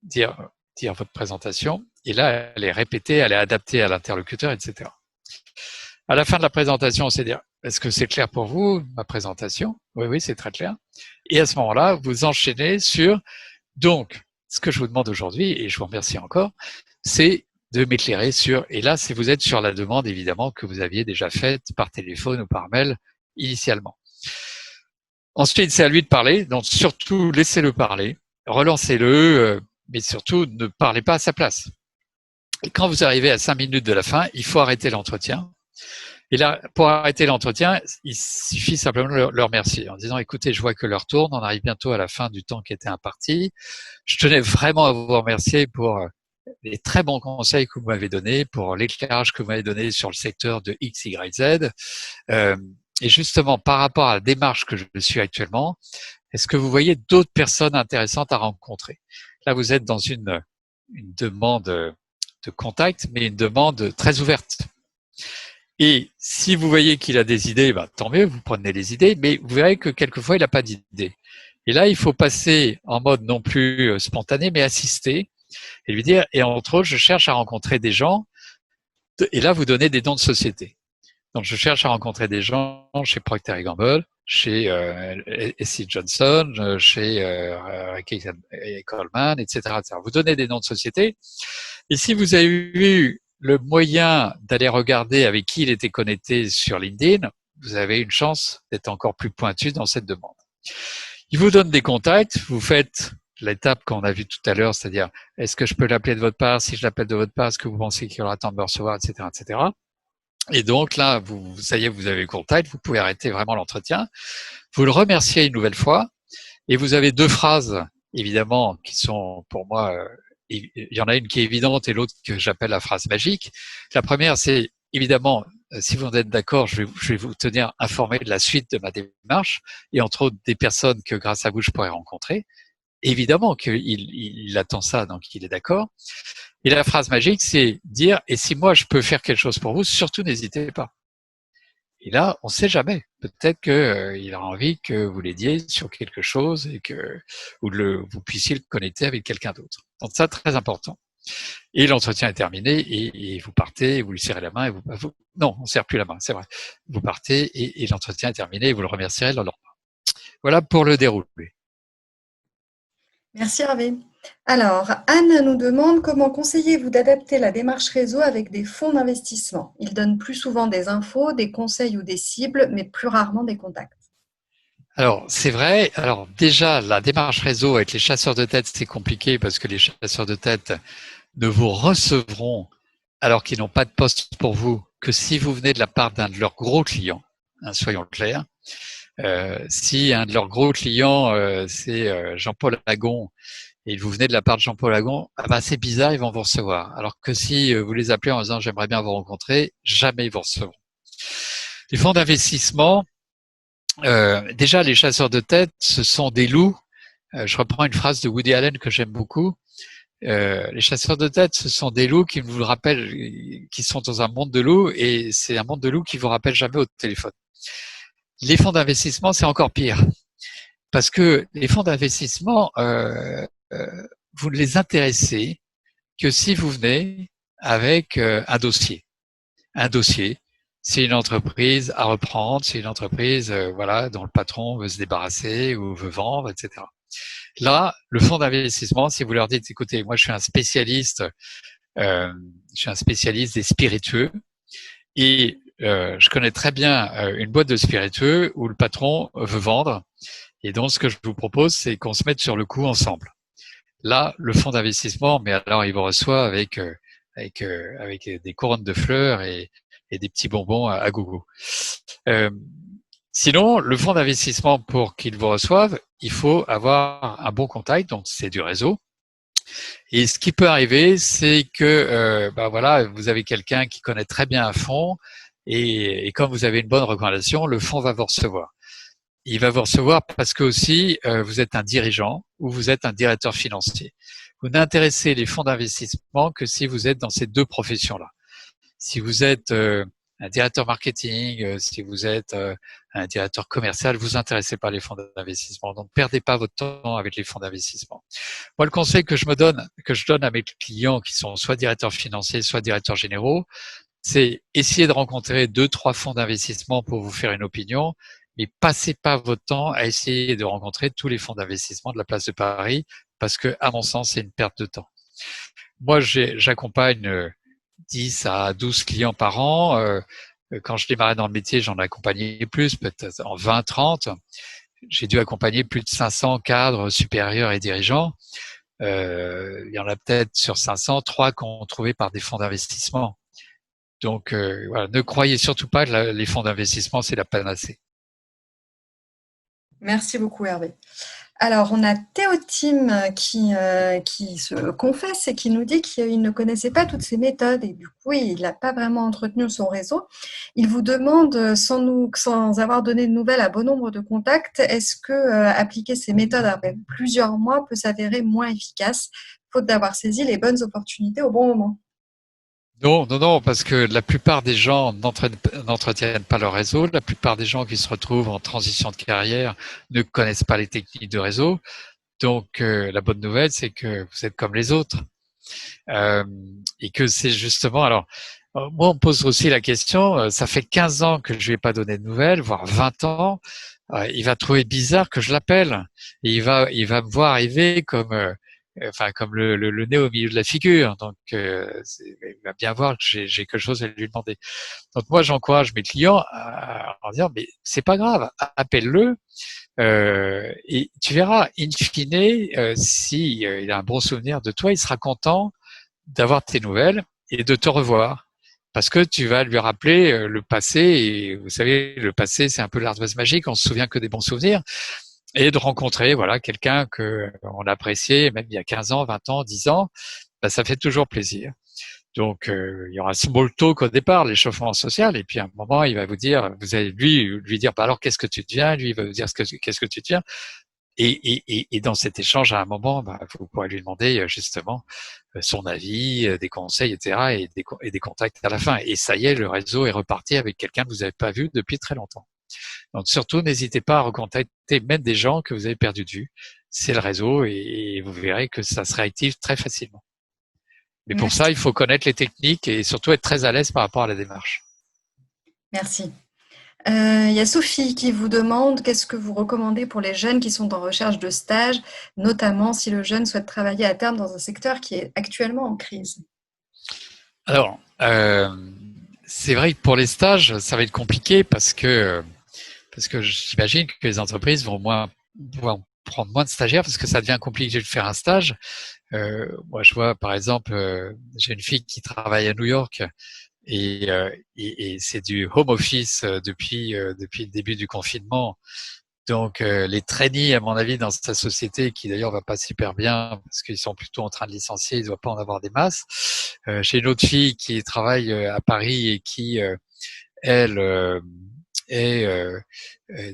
dire votre présentation, et là, elle est répétée, elle est adaptée à l'interlocuteur, etc. À la fin de la présentation, c'est dire, est-ce que c'est clair pour vous, ma présentation? Oui, c'est très clair. Et à ce moment-là, vous enchaînez sur, donc, ce que je vous demande aujourd'hui, et je vous remercie encore, c'est de m'éclairer sur, et là, si vous êtes sur la demande, évidemment, que vous aviez déjà faite par téléphone ou par mail initialement. Ensuite, c'est à lui de parler, donc surtout, laissez-le parler, relancez-le, mais surtout, ne parlez pas à sa place. Et quand vous arrivez à 5 minutes de la fin, il faut arrêter l'entretien. Et là, pour arrêter l'entretien, il suffit simplement de le remercier en disant, écoutez, je vois que l'heure tourne, on arrive bientôt à la fin du temps qui était imparti. Je tenais vraiment à vous remercier pour les très bons conseils que vous m'avez donnés, pour l'éclairage que vous m'avez donné sur le secteur de X, Y, Z. Et justement, par rapport à la démarche que je suis actuellement, est-ce que vous voyez d'autres personnes intéressantes à rencontrer? Là, vous êtes dans une demande de contact, mais une demande très ouverte. Et si vous voyez qu'il a des idées, tant mieux, vous prenez les idées, mais vous verrez que quelquefois, il n'a pas d'idées. Et là, il faut passer en mode non plus spontané, mais assisté, et lui dire, et entre autres, je cherche à rencontrer des gens, et là, vous donnez des noms de société. Donc, je cherche à rencontrer des gens chez Procter & Gamble, chez S.C. Johnson, chez Coleman, etc., etc. Vous donnez des noms de société. Et si vous avez eu le moyen d'aller regarder avec qui il était connecté sur LinkedIn, vous avez une chance d'être encore plus pointu dans cette demande. Il vous donne des contacts, vous faites l'étape qu'on a vue tout à l'heure, c'est-à-dire est-ce que je peux l'appeler de votre part, si je l'appelle de votre part, est-ce que vous pensez qu'il aura le temps de me recevoir, etc., etc. Et donc là, ça y est, vous avez le contact, vous pouvez arrêter vraiment l'entretien. Vous le remerciez une nouvelle fois, et vous avez deux phrases, évidemment, qui sont pour moi, il y en a une qui est évidente et l'autre que j'appelle la phrase magique. La première, c'est évidemment, si vous en êtes d'accord, je vais vous tenir informé de la suite de ma démarche et entre autres des personnes que grâce à vous, je pourrais rencontrer. Évidemment qu'il attend ça, donc il est d'accord. Et la phrase magique, c'est dire, et si moi je peux faire quelque chose pour vous, surtout n'hésitez pas. Et là, on ne sait jamais. Peut-être qu'il aura envie que vous l'aidiez sur quelque chose et que vous puissiez le connecter avec quelqu'un d'autre. Donc ça, très important. Et l'entretien est terminé et vous partez, vous lui serrez la main et non, on ne serre plus la main, c'est vrai. Vous partez et l'entretien est terminé et vous le remercierez le lendemain. Voilà pour le déroulé. Merci Hervé. Alors, Anne nous demande comment conseillez-vous d'adapter la démarche réseau avec des fonds d'investissement? Ils donnent plus souvent des infos, des conseils ou des cibles, mais plus rarement des contacts. Alors, c'est vrai. Alors, déjà, la démarche réseau avec les chasseurs de tête, c'est compliqué parce que les chasseurs de tête ne vous recevront alors qu'ils n'ont pas de poste pour vous que si vous venez de la part d'un de leurs gros clients. Hein, soyons clairs. Si un de leurs gros clients, c'est Jean-Paul Agon, et vous venez de la part de Jean-Paul Agon, ah ben c'est bizarre, ils vont vous recevoir. Alors que si vous les appelez en disant j'aimerais bien vous rencontrer, jamais ils vous recevront. Les fonds d'investissement, déjà les chasseurs de tête, ce sont des loups. Je reprends une phrase de Woody Allen que j'aime beaucoup. Les chasseurs de tête, ce sont des loups qui vous rappellent, qui sont dans un monde de loups, et c'est un monde de loups qui vous rappelle jamais au téléphone. Les fonds d'investissement, c'est encore pire. Parce que les fonds d'investissement, vous ne les intéressez que si vous venez avec un dossier. Un dossier, c'est une entreprise à reprendre, c'est une entreprise voilà, dont le patron veut se débarrasser ou veut vendre, etc. Là, le fonds d'investissement, si vous leur dites, écoutez, moi je suis un spécialiste des spiritueux et je connais très bien une boîte de spiritueux où le patron veut vendre. Et donc, ce que je vous propose, c'est qu'on se mette sur le coup ensemble. Là, le fonds d'investissement, mais alors il vous reçoit avec des couronnes de fleurs et des petits bonbons à gogo. Sinon, le fonds d'investissement, pour qu'il vous reçoive, il faut avoir un bon contact, donc c'est du réseau. Et ce qui peut arriver, c'est que voilà, vous avez quelqu'un qui connaît très bien un fonds, et comme vous avez une bonne recommandation, le fonds va vous recevoir. Il va vous recevoir parce que aussi vous êtes un dirigeant ou vous êtes un directeur financier. Vous n'intéressez les fonds d'investissement que si vous êtes dans ces deux professions-là. Si vous êtes un directeur marketing, si vous êtes un directeur commercial, vous intéressez pas les fonds d'investissement. Donc, perdez pas votre temps avec les fonds d'investissement. Moi, le conseil que je donne à mes clients qui sont soit directeurs financiers, soit directeurs généraux, c'est essayer de rencontrer 2-3 fonds d'investissement pour vous faire une opinion, mais passez pas votre temps à essayer de rencontrer tous les fonds d'investissement de la place de Paris, parce que, à mon sens, c'est une perte de temps. Moi, j'accompagne 10 à 12 clients par an. Quand je démarrais dans le métier, j'en accompagnais plus, peut-être en 20, 30. J'ai dû accompagner plus de 500 cadres supérieurs et dirigeants. Il y en a peut-être sur 500, 3 qu'on trouvait par des fonds d'investissement. Donc, voilà, ne croyez surtout pas que les fonds d'investissement, c'est la panacée. Merci beaucoup Hervé. Alors, on a Théotime qui se confesse et qui nous dit qu'il ne connaissait pas toutes ces méthodes et du coup, il n'a pas vraiment entretenu son réseau. Il vous demande, sans avoir donné de nouvelles à bon nombre de contacts, est-ce que appliquer ces méthodes après plusieurs mois peut s'avérer moins efficace, faute d'avoir saisi les bonnes opportunités au bon moment? Non, parce que la plupart des gens n'entretiennent pas leur réseau. La plupart des gens qui se retrouvent en transition de carrière ne connaissent pas les techniques de réseau. Donc, la bonne nouvelle, c'est que vous êtes comme les autres. Et que c'est justement... Alors, moi, on me pose aussi la question, ça fait 15 ans que je lui ai pas donné de nouvelles, voire 20 ans. Il va trouver bizarre que je l'appelle. Et il va me voir arriver comme enfin comme le nez au milieu de la figure. Donc, il va bien voir que j'ai quelque chose à lui demander. Donc moi, j'encourage mes clients à en dire, mais c'est pas grave, appelle-le. Et tu verras, in fine, si il a un bon souvenir de toi, il sera content d'avoir tes nouvelles et de te revoir. Parce que tu vas lui rappeler le passé, et vous savez, le passé, c'est un peu l'ardoise magique, on se souvient que des bons souvenirs, et de rencontrer voilà quelqu'un que on appréciait, même il y a 15 ans, 20 ans, 10 ans, bah, ça fait toujours plaisir. Donc, il y aura small talk au départ, l'échauffement social, et puis à un moment, il va vous dire, vous allez lui dire, bah alors qu'est-ce que tu deviens, lui il va vous dire qu'est-ce que tu deviens, et dans cet échange, à un moment, bah, vous pourrez lui demander justement son avis, des conseils, etc., et des contacts à la fin. Et ça y est, le réseau est reparti avec quelqu'un que vous n'avez pas vu depuis très longtemps. Donc surtout, n'hésitez pas à recontacter même des gens que vous avez perdu de vue. C'est le réseau, et vous verrez que ça se réactive très facilement. Mais pour ça, Merci. il faut connaître les techniques et surtout être très à l'aise par rapport à la démarche. Merci. Il y a Sophie qui vous demande qu'est-ce que vous recommandez pour les jeunes qui sont en recherche de stage, notamment si le jeune souhaite travailler à terme dans un secteur qui est actuellement en crise. Alors, c'est vrai que pour les stages, ça va être compliqué parce que j'imagine que les entreprises vont prendre moins de stagiaires parce que ça devient compliqué de faire un stage. Moi, je vois par exemple, j'ai une fille qui travaille à New York, et c'est du home office depuis le début du confinement. Donc les trainees, à mon avis, dans sa société, qui d'ailleurs va pas super bien parce qu'ils sont plutôt en train de licencier, il ne doit pas en avoir des masses. J'ai une autre fille qui travaille à Paris et qui, elle, est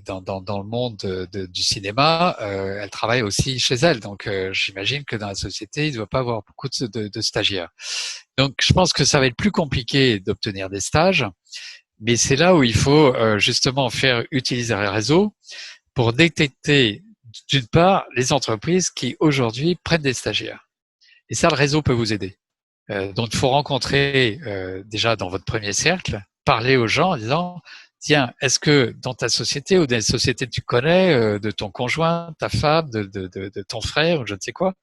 dans le monde du cinéma. Elle travaille aussi chez elle, donc j'imagine que dans la société, il ne doit pas avoir beaucoup de stagiaires. Donc je pense que ça va être plus compliqué d'obtenir des stages, mais c'est là où il faut justement faire utiliser les réseaux pour détecter, d'une part, les entreprises qui aujourd'hui prennent des stagiaires. Et ça, le réseau peut vous aider. Donc, il faut rencontrer déjà dans votre premier cercle, parler aux gens en disant, tiens, est-ce que dans ta société ou dans les sociétés que tu connais, de ton conjoint, ta femme, de ton frère ou je ne sais quoi,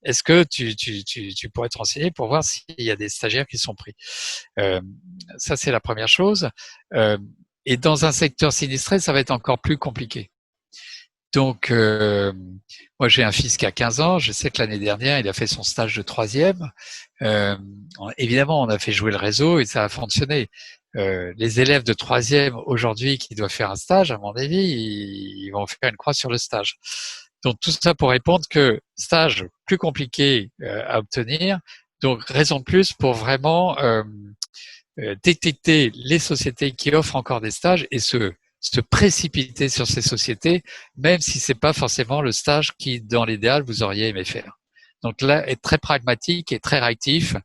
est-ce que tu pourrais te renseigner pour voir s'il y a des stagiaires qui sont pris. Ça, c'est la première chose. Et dans un secteur sinistré, ça va être encore plus compliqué. Donc, moi, j'ai un fils qui a 15 ans. Je sais que l'année dernière, il a fait son stage de troisième. Évidemment, on a fait jouer le réseau et ça a fonctionné. Les élèves de troisième aujourd'hui qui doivent faire un stage, à mon avis, ils vont faire une croix sur le stage. Donc, tout ça pour répondre que stage plus compliqué à obtenir. Donc, raison de plus pour vraiment détecter les sociétés qui offrent encore des stages et se précipiter sur ces sociétés, même si c'est pas forcément le stage qui, dans l'idéal, vous auriez aimé faire. Donc là, être très pragmatique et très réactif.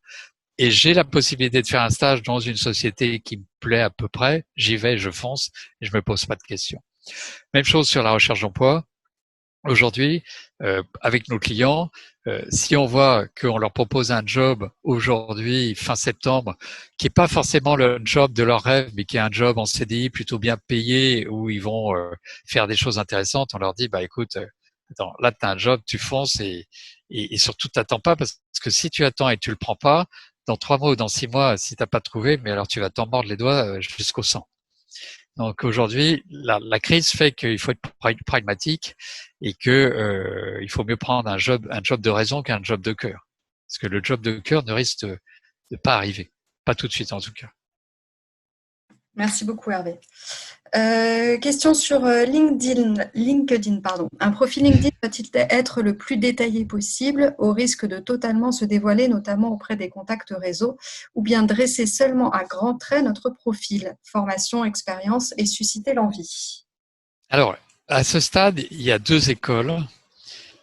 Et j'ai la possibilité de faire un stage dans une société qui me plaît à peu près. J'y vais, je fonce et je me pose pas de questions. Même chose sur la recherche d'emploi. Aujourd'hui, avec nos clients, si on voit qu'on leur propose un job aujourd'hui, fin septembre, qui est pas forcément le job de leur rêve, mais qui est un job en CDI plutôt bien payé, où ils vont faire des choses intéressantes, on leur dit, bah écoute, attends, là tu as un job, tu fonces et surtout t'attends pas, parce que si tu attends et tu le prends pas, dans 3 mois ou dans 6 mois, si t'as pas trouvé, mais alors tu vas t'en mordre les doigts jusqu'au sang. Donc aujourd'hui, la crise fait qu'il faut être pragmatique et que il faut mieux prendre un job de raison qu'un job de cœur, parce que le job de cœur ne risque de pas arriver, pas tout de suite en tout cas. Merci beaucoup, Hervé. Question sur LinkedIn, pardon. Un profil LinkedIn doit-il être le plus détaillé possible au risque de totalement se dévoiler, notamment auprès des contacts réseau, ou bien dresser seulement à grands traits notre profil, formation, expérience et susciter l'envie? Alors, à ce stade, il y a deux écoles.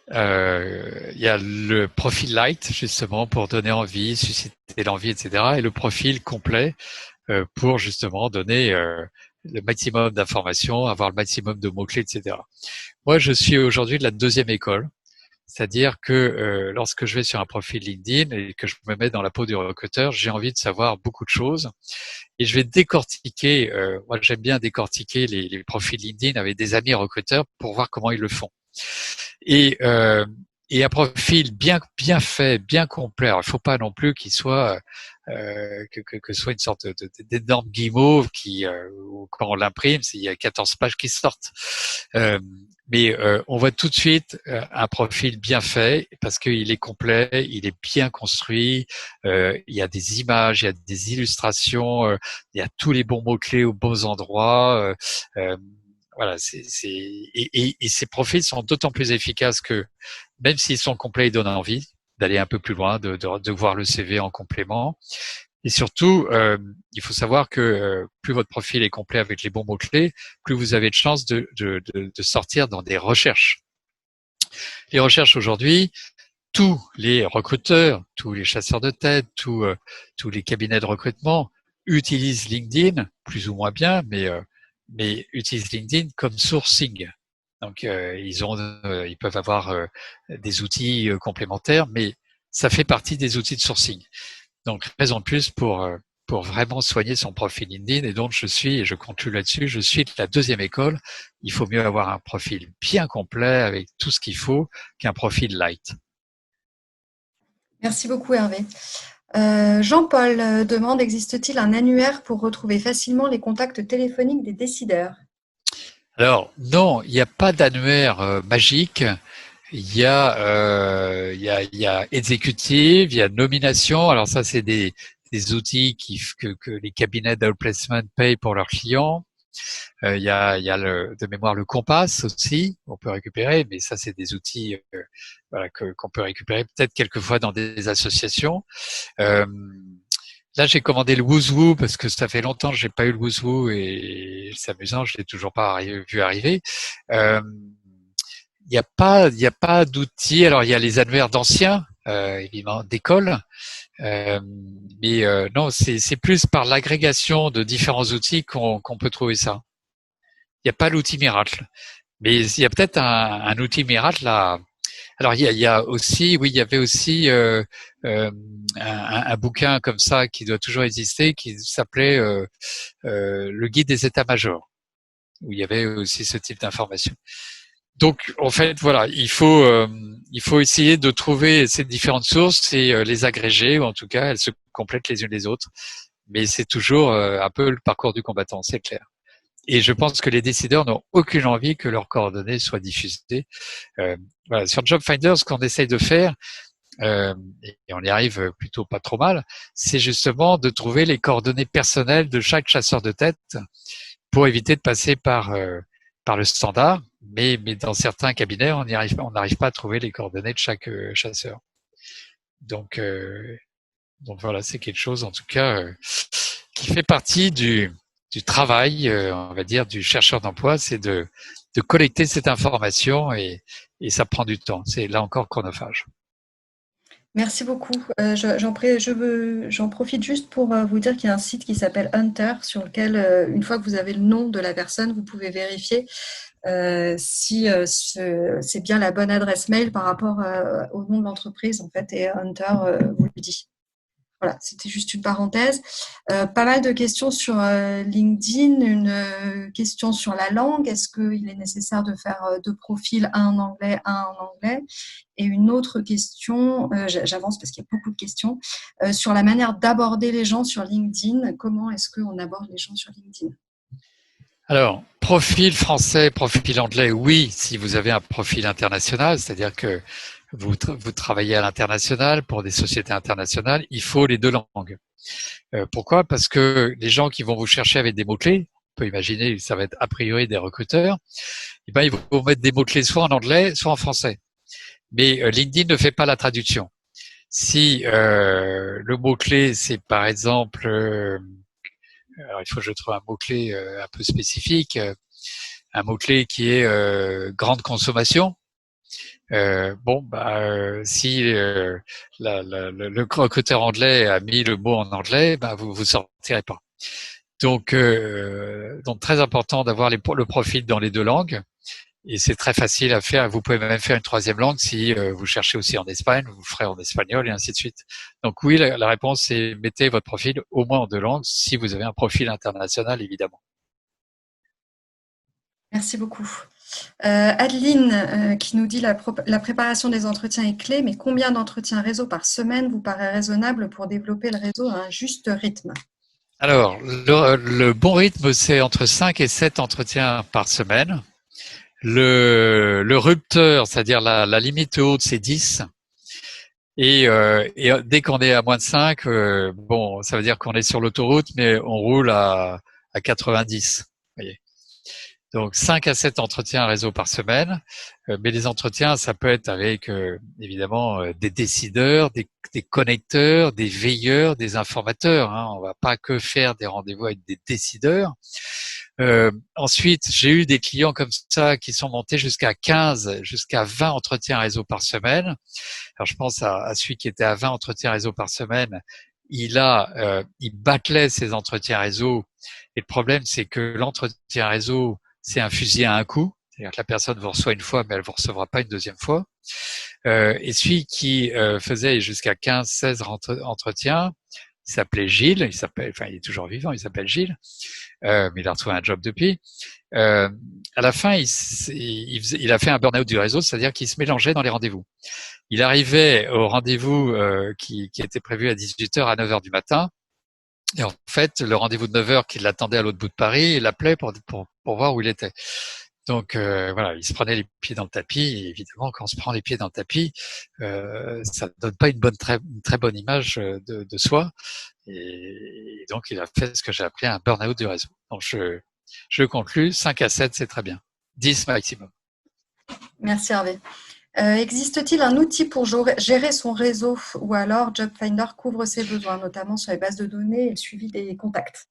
Il y a le profil light, justement, pour donner envie, susciter l'envie, etc. Et le profil complet pour justement donner le maximum d'informations, avoir le maximum de mots-clés, etc. Moi, je suis aujourd'hui de la deuxième école. C'est-à-dire que lorsque je vais sur un profil LinkedIn et que je me mets dans la peau du recruteur, j'ai envie de savoir beaucoup de choses et je vais décortiquer. Moi, j'aime bien décortiquer les profils LinkedIn avec des amis recruteurs pour voir comment ils le font. Et et un profil bien fait, bien complet. Alors, il faut pas non plus qu'il soit que soit une sorte d'énorme guimauve qui, quand on l'imprime, il y a 14 pages qui sortent. Mais on voit tout de suite un profil bien fait parce qu'il est complet, il est bien construit. Il y a des images, il y a des illustrations, il y a tous les bons mots-clés aux bons endroits. Voilà, et ces profils sont d'autant plus efficaces que même s'ils sont complets, ils donnent envie d'aller un peu plus loin, de voir le CV en complément. Et surtout, il faut savoir que plus votre profil est complet avec les bons mots-clés, plus vous avez de chances de sortir dans des recherches. Les recherches aujourd'hui, tous les recruteurs, tous les chasseurs de tête, tous les cabinets de recrutement utilisent LinkedIn, plus ou moins bien, mais utilisent LinkedIn comme sourcing. Donc ils peuvent avoir des outils complémentaires, mais ça fait partie des outils de sourcing. Donc raison de plus pour vraiment soigner son profil LinkedIn. Et donc je suis, et je conclue là-dessus, je suis de la deuxième école. Il faut mieux avoir un profil bien complet avec tout ce qu'il faut qu'un profil light. Merci beaucoup, Hervé. Jean-Paul demande, existe-t-il un annuaire pour retrouver facilement les contacts téléphoniques des décideurs? Alors non, il n'y a pas d'annuaire magique. Il y a exécutive, il y a nomination. Alors ça, c'est des outils que les cabinets d'outplacement payent pour leurs clients. Il y a de mémoire le Compass aussi, on peut récupérer, mais ça, c'est des outils voilà, qu'on peut récupérer peut-être quelquefois dans des associations. Euh, Là, j'ai commandé le Woozoo parce que ça fait longtemps que j'ai pas eu le Woozoo et c'est amusant, je l'ai toujours pas vu arriver. Euh, il y a pas d'outils. Alors, il y a les annuaires d'anciens, évidemment, d'école. Euh, mais non, c'est plus par l'agrégation de différents outils qu'on peut trouver ça. Il n'y a pas l'outil miracle. Mais il y a peut-être un outil miracle là. Alors il y a aussi, oui, il y avait aussi euh, un bouquin comme ça qui doit toujours exister, qui s'appelait Le guide des états-majors, où il y avait aussi ce type d'information. Donc en fait, voilà, il faut essayer de trouver ces différentes sources et les agréger, ou en tout cas, elles se complètent les unes les autres. Mais c'est toujours un peu le parcours du combattant, c'est clair. Et je pense que les décideurs n'ont aucune envie que leurs coordonnées soient diffusées. Euh, voilà. Sur Job Finder, ce qu'on essaye de faire, et on y arrive plutôt pas trop mal, c'est justement de trouver les coordonnées personnelles de chaque chasseur de tête pour éviter de passer par le standard. Mais dans certains cabinets, on n'arrive pas à trouver les coordonnées de chaque chasseur. Donc, euh, donc voilà, c'est quelque chose en tout cas qui fait partie du travail, on va dire, du chercheur d'emploi, c'est de collecter cette information et ça prend du temps. C'est là encore chronophage. Merci beaucoup. J'en profite juste pour vous dire qu'il y a un site qui s'appelle Hunter sur lequel, une fois que vous avez le nom de la personne, vous pouvez vérifier si c'est bien la bonne adresse mail par rapport au nom de l'entreprise en fait, et Hunter vous le dit. Voilà, c'était juste une parenthèse. Pas mal de questions sur LinkedIn, une question sur la langue. Est-ce qu'il est nécessaire de faire deux profils, un en anglais, un en anglais? Et une autre question, j'avance parce qu'il y a beaucoup de questions, sur la manière d'aborder les gens sur LinkedIn. Comment est-ce qu'on aborde les gens sur LinkedIn? Alors, profil français, profil anglais, oui, si vous avez un profil international, c'est-à-dire que vous travaillez à l'international pour des sociétés internationales, il faut les deux langues. Pourquoi? Parce que les gens qui vont vous chercher avec des mots-clés, on peut imaginer que ça va être a priori des recruteurs, eh ben, ils vont vous mettre des mots-clés soit en anglais, soit en français. Mais LinkedIn ne fait pas la traduction. Si le mot-clé, c'est par exemple, alors il faut que je trouve un mot-clé un peu spécifique, un mot-clé qui est grande consommation. Si le recruteur anglais a mis le mot en anglais, vous sortirez pas. Donc très important d'avoir le profil dans les deux langues. Et c'est très facile à faire. Vous pouvez même faire une troisième langue si vous cherchez aussi en Espagne, vous le ferez en espagnol et ainsi de suite. Donc oui, la réponse c'est mettez votre profil au moins en deux langues si vous avez un profil international, évidemment. Merci beaucoup. Adeline qui nous dit la préparation des entretiens est clé, mais combien d'entretiens réseau par semaine vous paraît raisonnable pour développer le réseau à un juste rythme? Alors, le bon rythme, c'est entre 5 et 7 entretiens par semaine. Le rupteur, c'est-à-dire la limite haute, c'est 10. Et dès qu'on est à moins de 5, bon, ça veut dire qu'on est sur l'autoroute, mais on roule à 90. Voyez. Donc 5 à 7 entretiens réseau par semaine. Mais les entretiens, ça peut être avec évidemment des décideurs, des connecteurs, des veilleurs, des informateurs. Hein. On va pas que faire des rendez-vous avec des décideurs. Ensuite, j'ai eu des clients comme ça qui sont montés jusqu'à 15, jusqu'à 20 entretiens réseau par semaine. Alors je pense à celui qui était à 20 entretiens réseau par semaine. Il bâclait ses entretiens réseau. Et le problème, c'est que l'entretien réseau, c'est un fusil à un coup. C'est-à-dire que la personne vous reçoit une fois, mais elle vous recevra pas une deuxième fois. Et celui qui faisait jusqu'à 15, 16 entretiens, il s'appelait Gilles. Il est toujours vivant. Il s'appelle Gilles, mais il a retrouvé un job depuis. À la fin, il a fait un burn-out du réseau, c'est-à-dire qu'il se mélangeait dans les rendez-vous. Il arrivait au rendez-vous qui était prévu à 18h à 9h du matin. Et en fait, le rendez-vous de 9h qui l'attendait à l'autre bout de Paris, il l'appelait pour voir où il était. Donc voilà, il se prenait les pieds dans le tapis. Et évidemment, quand on se prend les pieds dans le tapis, ça ne donne pas une très bonne image de soi. Et donc, il a fait ce que j'ai appelé un burn-out du réseau. Donc, je conclus, 5 à 7, c'est très bien. 10 maximum. Merci Hervé. Existe-t-il un outil pour gérer son réseau ou alors JobFinder couvre ses besoins, notamment sur les bases de données et le suivi des contacts?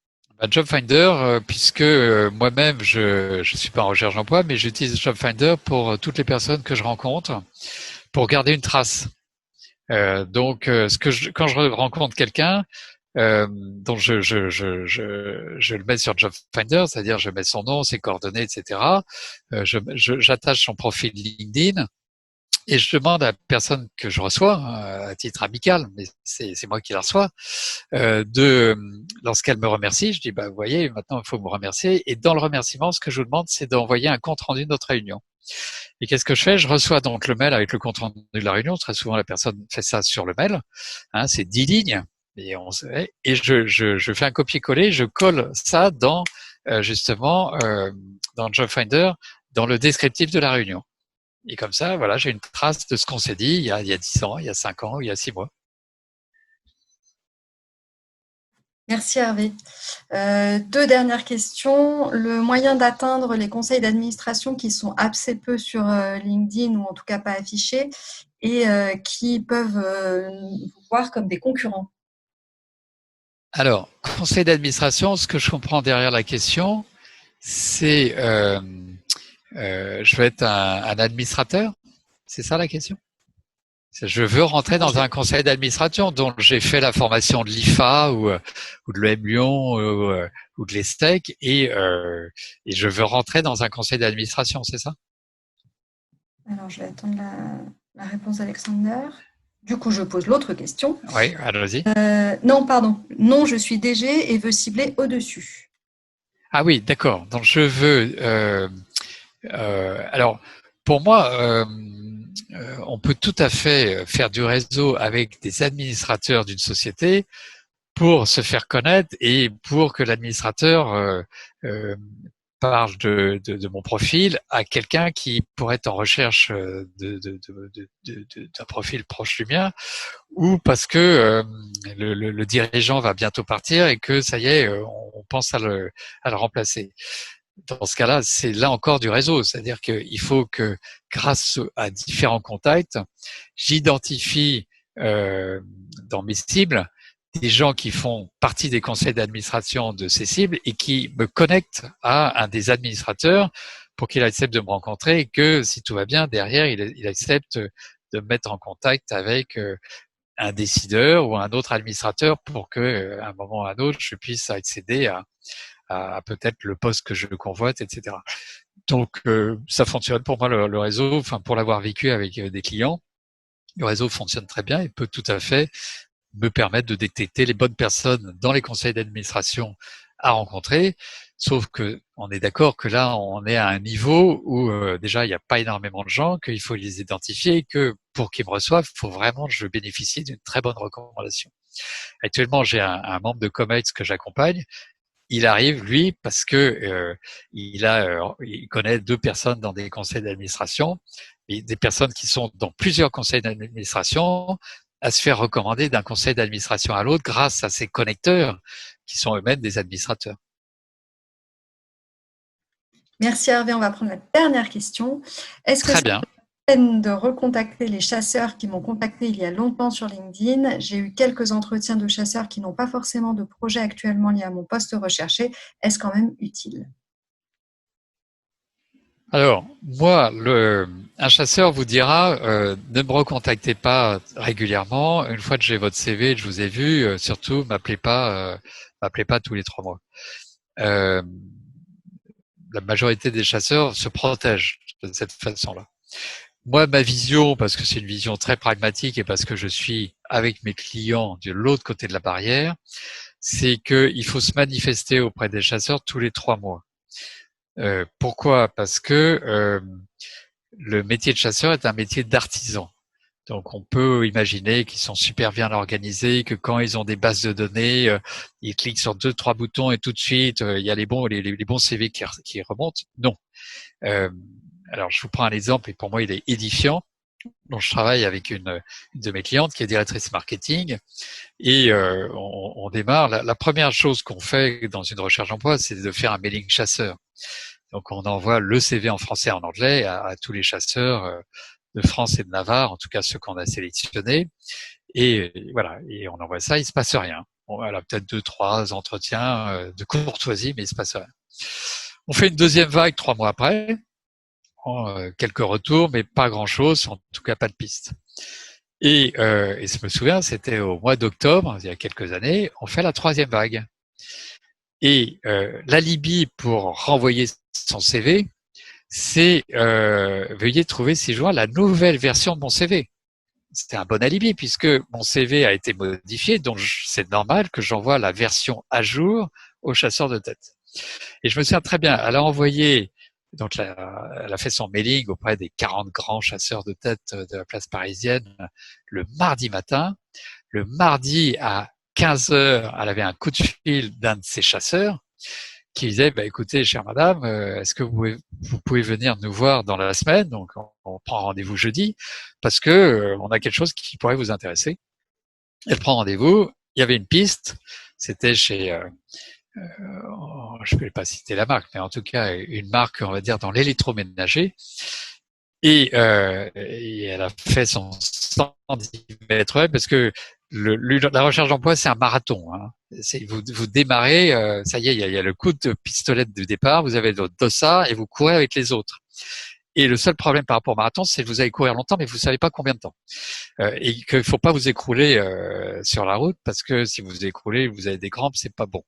JobFinder, puisque moi-même, je suis pas en recherche d'emploi, mais j'utilise JobFinder pour toutes les personnes que je rencontre pour garder une trace. Donc, quand je rencontre quelqu'un, donc je le mets sur JobFinder, c'est-à-dire je mets son nom, ses coordonnées, etc. J'attache son profil LinkedIn. Et je demande à la personne que je reçois, à titre amical, mais c'est moi qui la reçois, lorsqu'elle me remercie, je dis, bah, vous voyez, maintenant il faut me remercier. Et dans le remerciement, ce que je vous demande, c'est d'envoyer un compte rendu de notre réunion. Et qu'est-ce que je fais? Je reçois donc le mail avec le compte rendu de la réunion. Très souvent, la personne fait ça sur le mail. Hein, c'est 10 lignes. Et je fais un copier-coller, je colle ça dans, justement, dans JobFinder, dans le descriptif de la réunion. Et comme ça, voilà, j'ai une trace de ce qu'on s'est dit il y a 10 ans, il y a 5 ans, il y a 6 mois. Merci Hervé. 2 dernières questions. Le moyen d'atteindre les conseils d'administration qui sont assez peu sur LinkedIn ou en tout cas pas affichés et qui peuvent vous voir comme des concurrents. Alors, conseil d'administration, ce que je comprends derrière la question, c'est je veux être un administrateur. C'est ça la question? Je veux rentrer dans un conseil d'administration dont j'ai fait la formation de l'IFA ou de l'EM Lyon ou de l'ESTEC et je veux rentrer dans un conseil d'administration, c'est ça? Alors, je vais attendre la réponse d'Alexander. Du coup, je pose l'autre question. Oui, allons-y. Non, pardon. Non, je suis DG et veux cibler au-dessus. Ah oui, d'accord. Donc, je veux... alors, pour moi, on peut tout à fait faire du réseau avec des administrateurs d'une société pour se faire connaître et pour que l'administrateur parle de mon profil à quelqu'un qui pourrait être en recherche d'un profil proche du mien, ou parce que le dirigeant va bientôt partir et que ça y est, on pense à le remplacer. Dans ce cas-là, c'est là encore du réseau, c'est-à-dire qu'il faut que, grâce à différents contacts, j'identifie dans mes cibles des gens qui font partie des conseils d'administration de ces cibles et qui me connectent à un des administrateurs pour qu'il accepte de me rencontrer et que, si tout va bien, derrière, il accepte de me mettre en contact avec un décideur ou un autre administrateur pour que, à un moment ou à un autre, je puisse accéder à peut-être le poste que je convoite, etc. Donc, ça fonctionne pour moi le réseau. Enfin, pour l'avoir vécu avec des clients, le réseau fonctionne très bien et peut tout à fait me permettre de détecter les bonnes personnes dans les conseils d'administration à rencontrer. Sauf que on est d'accord que là, on est à un niveau où déjà il n'y a pas énormément de gens, qu'il faut les identifier, que pour qu'ils me reçoivent, il faut vraiment que je bénéficie d'une très bonne recommandation. Actuellement, j'ai un membre de Comex que j'accompagne. Il arrive, lui, parce que il connaît 2 personnes dans des conseils d'administration, et des personnes qui sont dans plusieurs conseils d'administration, à se faire recommander d'un conseil d'administration à l'autre grâce à ces connecteurs qui sont eux-mêmes des administrateurs. Merci Hervé, on va prendre la dernière question. Est-ce que Très bien. peine de recontacter les chasseurs qui m'ont contacté il y a longtemps sur LinkedIn? J'ai eu quelques entretiens de chasseurs qui n'ont pas forcément de projet actuellement lié à mon poste recherché. Est-ce quand même utile? Alors, moi, un chasseur vous dira ne me recontactez pas régulièrement. Une fois que j'ai votre CV, je vous ai vu, surtout m'appelez pas tous les 3 mois. La majorité des chasseurs se protègent de cette façon-là. Moi, ma vision, parce que c'est une vision très pragmatique et parce que je suis avec mes clients de l'autre côté de la barrière, c'est qu'il faut se manifester auprès des chasseurs tous les 3 mois. Pourquoi? Parce que le métier de chasseur est un métier d'artisan. Donc, on peut imaginer qu'ils sont super bien organisés, que quand ils ont des bases de données, ils cliquent sur 2-3 boutons et tout de suite, il y a les bons CV qui remontent. Non. Alors, je vous prends un exemple et pour moi, il est édifiant. Donc, je travaille avec une de mes clientes qui est directrice marketing et on démarre. La première chose qu'on fait dans une recherche d'emploi, c'est de faire un mailing chasseur. Donc, on envoie le CV en français et en anglais à tous les chasseurs de France et de Navarre, en tout cas ceux qu'on a sélectionnés. Et voilà, et on envoie ça, il se passe rien. Bon, voilà, peut-être 2-3 entretiens de courtoisie, mais il se passe rien. On fait une deuxième vague 3 mois après, quelques retours, mais pas grand-chose, en tout cas pas de piste. Et je me souviens, c'était au mois d'octobre, il y a quelques années, on fait la troisième vague. Et l'alibi pour renvoyer son CV, c'est veuillez trouver si joint la nouvelle version de mon CV. C'était un bon alibi puisque mon CV a été modifié, donc c'est normal que j'envoie la version à jour au chasseur de tête. Et je me souviens très bien, elle a envoyé, donc elle a fait son mailing auprès des 40 grands chasseurs de tête de la place parisienne le mardi matin. Le mardi à 15 heures, elle avait un coup de fil d'un de ses chasseurs qui disait bah, écoutez, chère madame, est-ce que vous pouvez venir nous voir dans la semaine? Donc on prend rendez-vous jeudi parce que on a quelque chose qui pourrait vous intéresser. Elle prend rendez-vous. Il y avait une piste. C'était chez je ne vais pas citer la marque, mais en tout cas une marque, on va dire, dans l'électroménager. Et elle a fait son 110 mètres web parce que la recherche d'emploi, c'est un marathon. Hein. Vous démarrez, ça y est, il y a le coup de pistolet du départ, vous avez votre dossard et vous courez avec les autres. Et le seul problème par rapport au marathon, c'est que vous allez courir longtemps, mais vous savez pas combien de temps. Et qu'il faut pas vous écrouler sur la route parce que si vous vous écroulez, vous avez des crampes, c'est pas bon.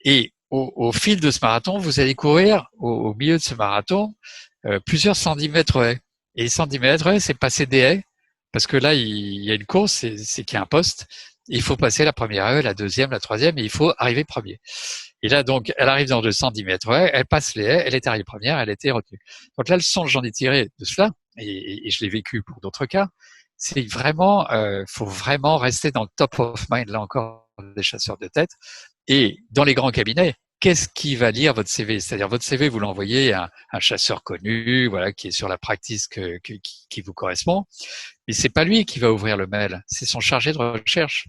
Et au fil de ce marathon, vous allez courir au milieu de ce marathon plusieurs centimètres haies. Et les centimètres haies, c'est passer des haies, parce que là, il y a une course, c'est qu'il y a un poste. Il faut passer la première haie, la deuxième, la troisième, et il faut arriver premier. Et là, donc, elle arrive dans le 110 mètres haies, elle passe les haies, elle est arrivée première, elle a été retenue. Donc là, le son que j'en ai tiré de cela, et je l'ai vécu pour d'autres cas, c'est vraiment, faut vraiment rester dans le top of mind, là encore, des chasseurs de tête. Et dans les grands cabinets, qu'est-ce qui va lire votre CV? C'est-à-dire votre CV, vous l'envoyez à un chasseur connu, voilà, qui est sur la practice qui vous correspond. Mais c'est pas lui qui va ouvrir le mail, c'est son chargé de recherche.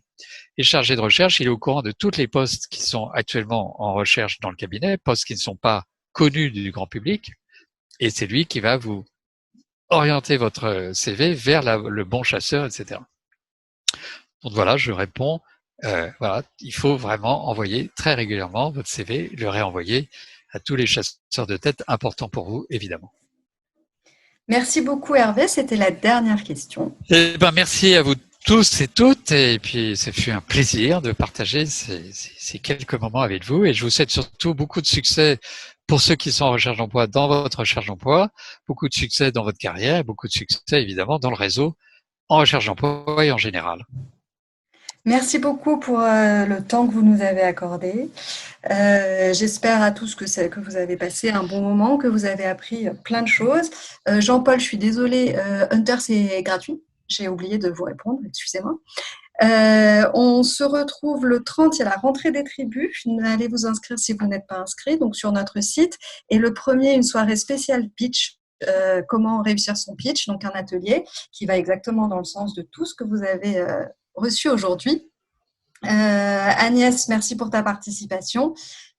Et le chargé de recherche, il est au courant de toutes les postes qui sont actuellement en recherche dans le cabinet, postes qui ne sont pas connus du grand public. Et c'est lui qui va vous orienter votre CV vers le bon chasseur, etc. Donc voilà, je réponds. Voilà, il faut vraiment envoyer très régulièrement votre CV, le réenvoyer à tous les chasseurs de tête importants pour vous, évidemment. Merci beaucoup Hervé, c'était la dernière question. Eh ben, merci à vous tous et toutes, et puis ça fut un plaisir de partager ces quelques moments avec vous, et je vous souhaite surtout beaucoup de succès pour ceux qui sont en recherche d'emploi dans votre recherche d'emploi, beaucoup de succès dans votre carrière, beaucoup de succès évidemment dans le réseau en recherche d'emploi et en général. Merci beaucoup pour le temps que vous nous avez accordé. J'espère à tous que vous avez passé un bon moment, que vous avez appris plein de choses. Jean-Paul, je suis désolée, Hunter, c'est gratuit. J'ai oublié de vous répondre, excusez-moi. On se retrouve le 30, il y a la rentrée des tribus. Allez vous inscrire si vous n'êtes pas inscrit, donc sur notre site. Et le premier, une soirée spéciale pitch. Comment réussir son pitch, donc un atelier qui va exactement dans le sens de tout ce que vous avez reçu aujourd'hui. Agnès, merci pour ta participation.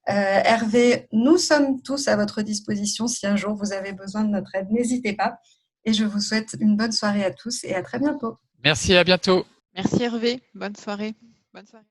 Hervé, nous sommes tous à votre disposition. Si un jour vous avez besoin de notre aide, n'hésitez pas. Et je vous souhaite une bonne soirée à tous et à très bientôt. Merci, à bientôt. Merci Hervé, bonne soirée. Bonne soirée.